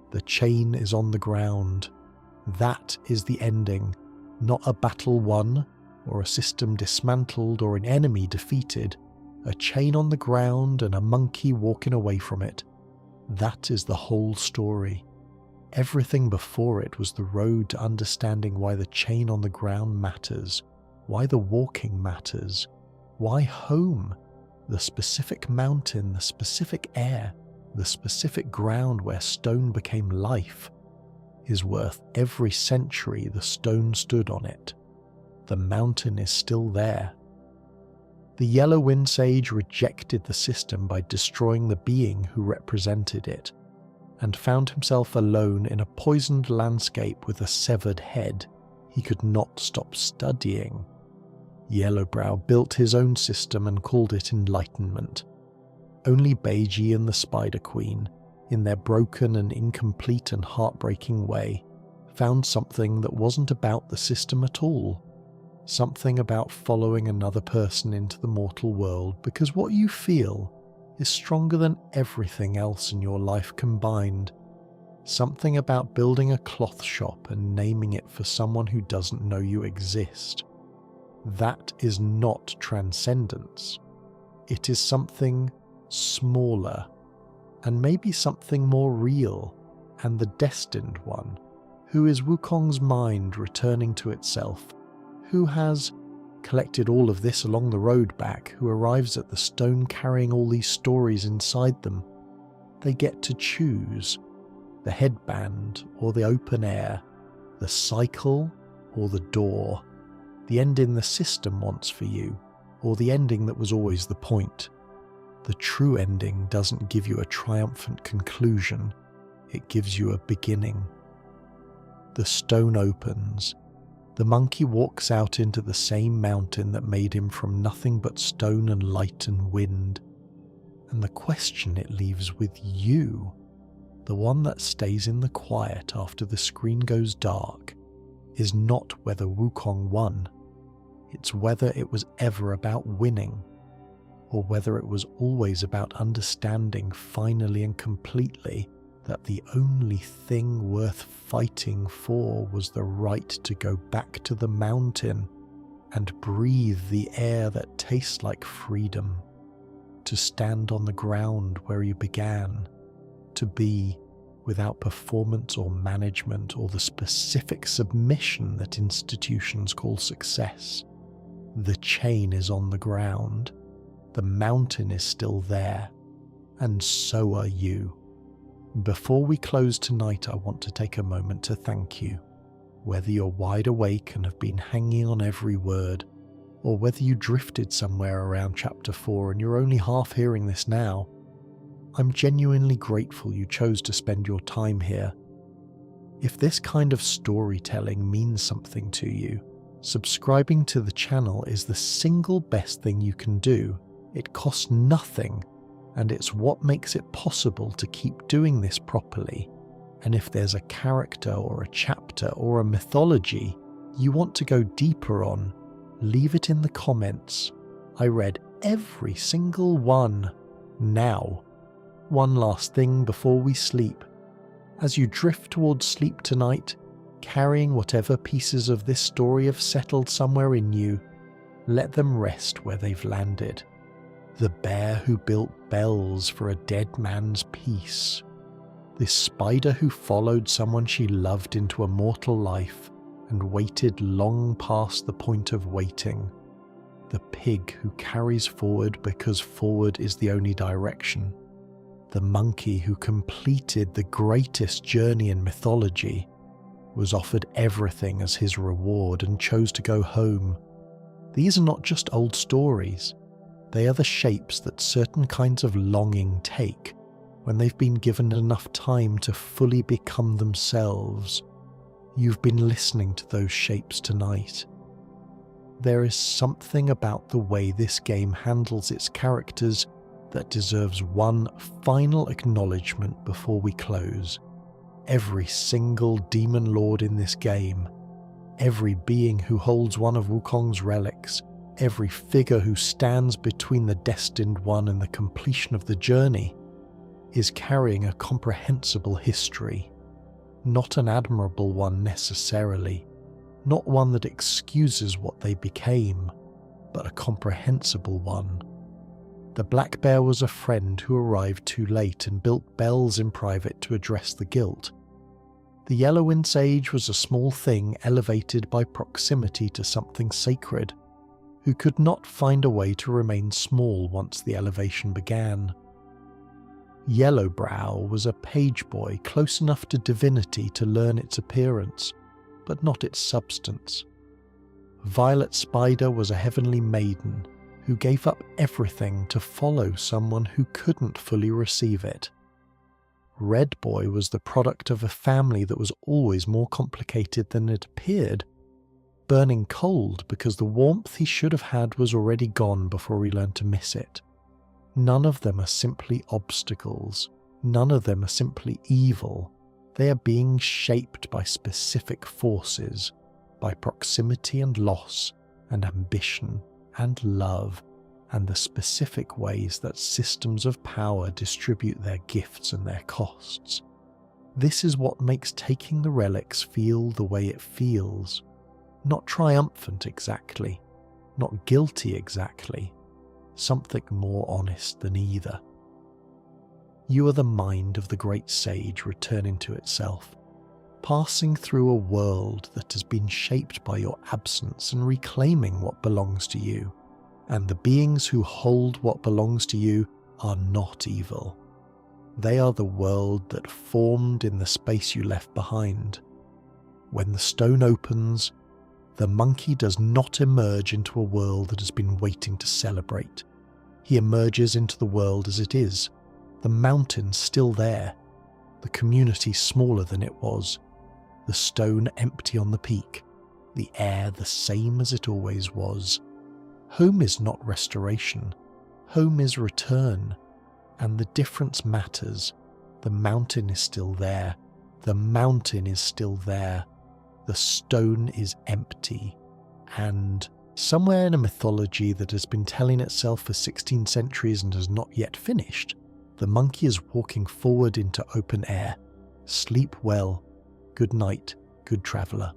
The chain is on the ground. That is the ending, not a battle won, or a system dismantled or an enemy defeated, a chain on the ground and a monkey walking away from it. That is the whole story. Everything before it was the road to understanding why the chain on the ground matters, why the walking matters, why home, the specific mountain, the specific air, the specific ground where stone became life, is worth every century the stone stood on it. The mountain is still there. The Yellow-Wind Sage rejected the system by destroying the being who represented it, and found himself alone in a poisoned landscape with a severed head. He could not stop studying. Yellowbrow built his own system and called it Enlightenment. Only Bajie and the Spider Queen, in their broken and incomplete and heartbreaking way, found something that wasn't about the system at all. Something about following another person into the mortal world because what you feel is stronger than everything else in your life combined. Something about building a cloth shop and naming it for someone who doesn't know you exist. That is not transcendence. It is something smaller and maybe something more real, and the Destined One, who is Wukong's mind returning to itself, who has collected all of this along the road back, who arrives at the stone carrying all these stories inside them. They get to choose the headband or the open air, the cycle or the door, the ending the system wants for you, or the ending that was always the point. The true ending doesn't give you a triumphant conclusion, it gives you a beginning. The stone opens. The monkey walks out into the same mountain that made him from nothing but stone and light and wind. And the question it leaves with you, the one that stays in the quiet after the screen goes dark, is not whether Wukong won. It's whether it was ever about winning, or whether it was always about understanding finally and completely that the only thing worth fighting for was the right to go back to the mountain and breathe the air that tastes like freedom, to stand on the ground where you began, to be without performance or management or the specific submission that institutions call success. The chain is on the ground, the mountain is still there, and so are you. Before we close tonight, I want to take a moment to thank you. Whether you're wide awake and have been hanging on every word, or whether you drifted somewhere around chapter 4 and you're only half hearing this now, I'm genuinely grateful you chose to spend your time here. If this kind of storytelling means something to you, subscribing to the channel is the single best thing you can do. It costs nothing, and it's what makes it possible to keep doing this properly. And if there's a character or a chapter or a mythology you want to go deeper on, leave it in the comments. I read every single one. Now, one last thing before we sleep. As you drift towards sleep tonight, carrying whatever pieces of this story have settled somewhere in you, let them rest where they've landed. The bear who built bells for a dead man's peace. This spider who followed someone she loved into a mortal life and waited long past the point of waiting. The pig who carries forward because forward is the only direction. The monkey who completed the greatest journey in mythology, was offered everything as his reward and chose to go home. These are not just old stories. They are the shapes that certain kinds of longing take when they've been given enough time to fully become themselves. You've been listening to those shapes tonight. There is something about the way this game handles its characters that deserves one final acknowledgement before we close. Every single demon lord in this game, every being who holds one of Wukong's relics, every figure who stands between the Destined One and the completion of the journey, is carrying a comprehensible history. Not an admirable one necessarily, not one that excuses what they became, but a comprehensible one. The black bear was a friend who arrived too late and built bells in private to address the guilt. The yellow wind sage was a small thing elevated by proximity to something sacred, who could not find a way to remain small once the elevation began. Yellowbrow was a page boy close enough to divinity to learn its appearance, but not its substance. Violet Spider was a heavenly maiden who gave up everything to follow someone who couldn't fully receive it. Red Boy was the product of a family that was always more complicated than it appeared, burning cold because the warmth he should have had was already gone before he learned to miss it. None of them are simply obstacles. None of them are simply evil. They are being shaped by specific forces, by proximity and loss, and ambition, and love, and the specific ways that systems of power distribute their gifts and their costs. This is what makes taking the relics feel the way it feels. Not triumphant exactly, not guilty exactly, something more honest than either. You are the mind of the great sage returning to itself, passing through a world that has been shaped by your absence and reclaiming what belongs to you. And the beings who hold what belongs to you are not evil. They are the world that formed in the space you left behind. When the stone opens, the monkey does not emerge into a world that has been waiting to celebrate. He emerges into the world as it is, the mountain still there, the community smaller than it was, the stone empty on the peak, the air the same as it always was. Home is not restoration, home is return, and the difference matters. The mountain is still there, the mountain is still there, the stone is empty, and somewhere in a mythology that has been telling itself for 16 centuries and has not yet finished, the monkey is walking forward into open air. Sleep well. Good night, good traveller.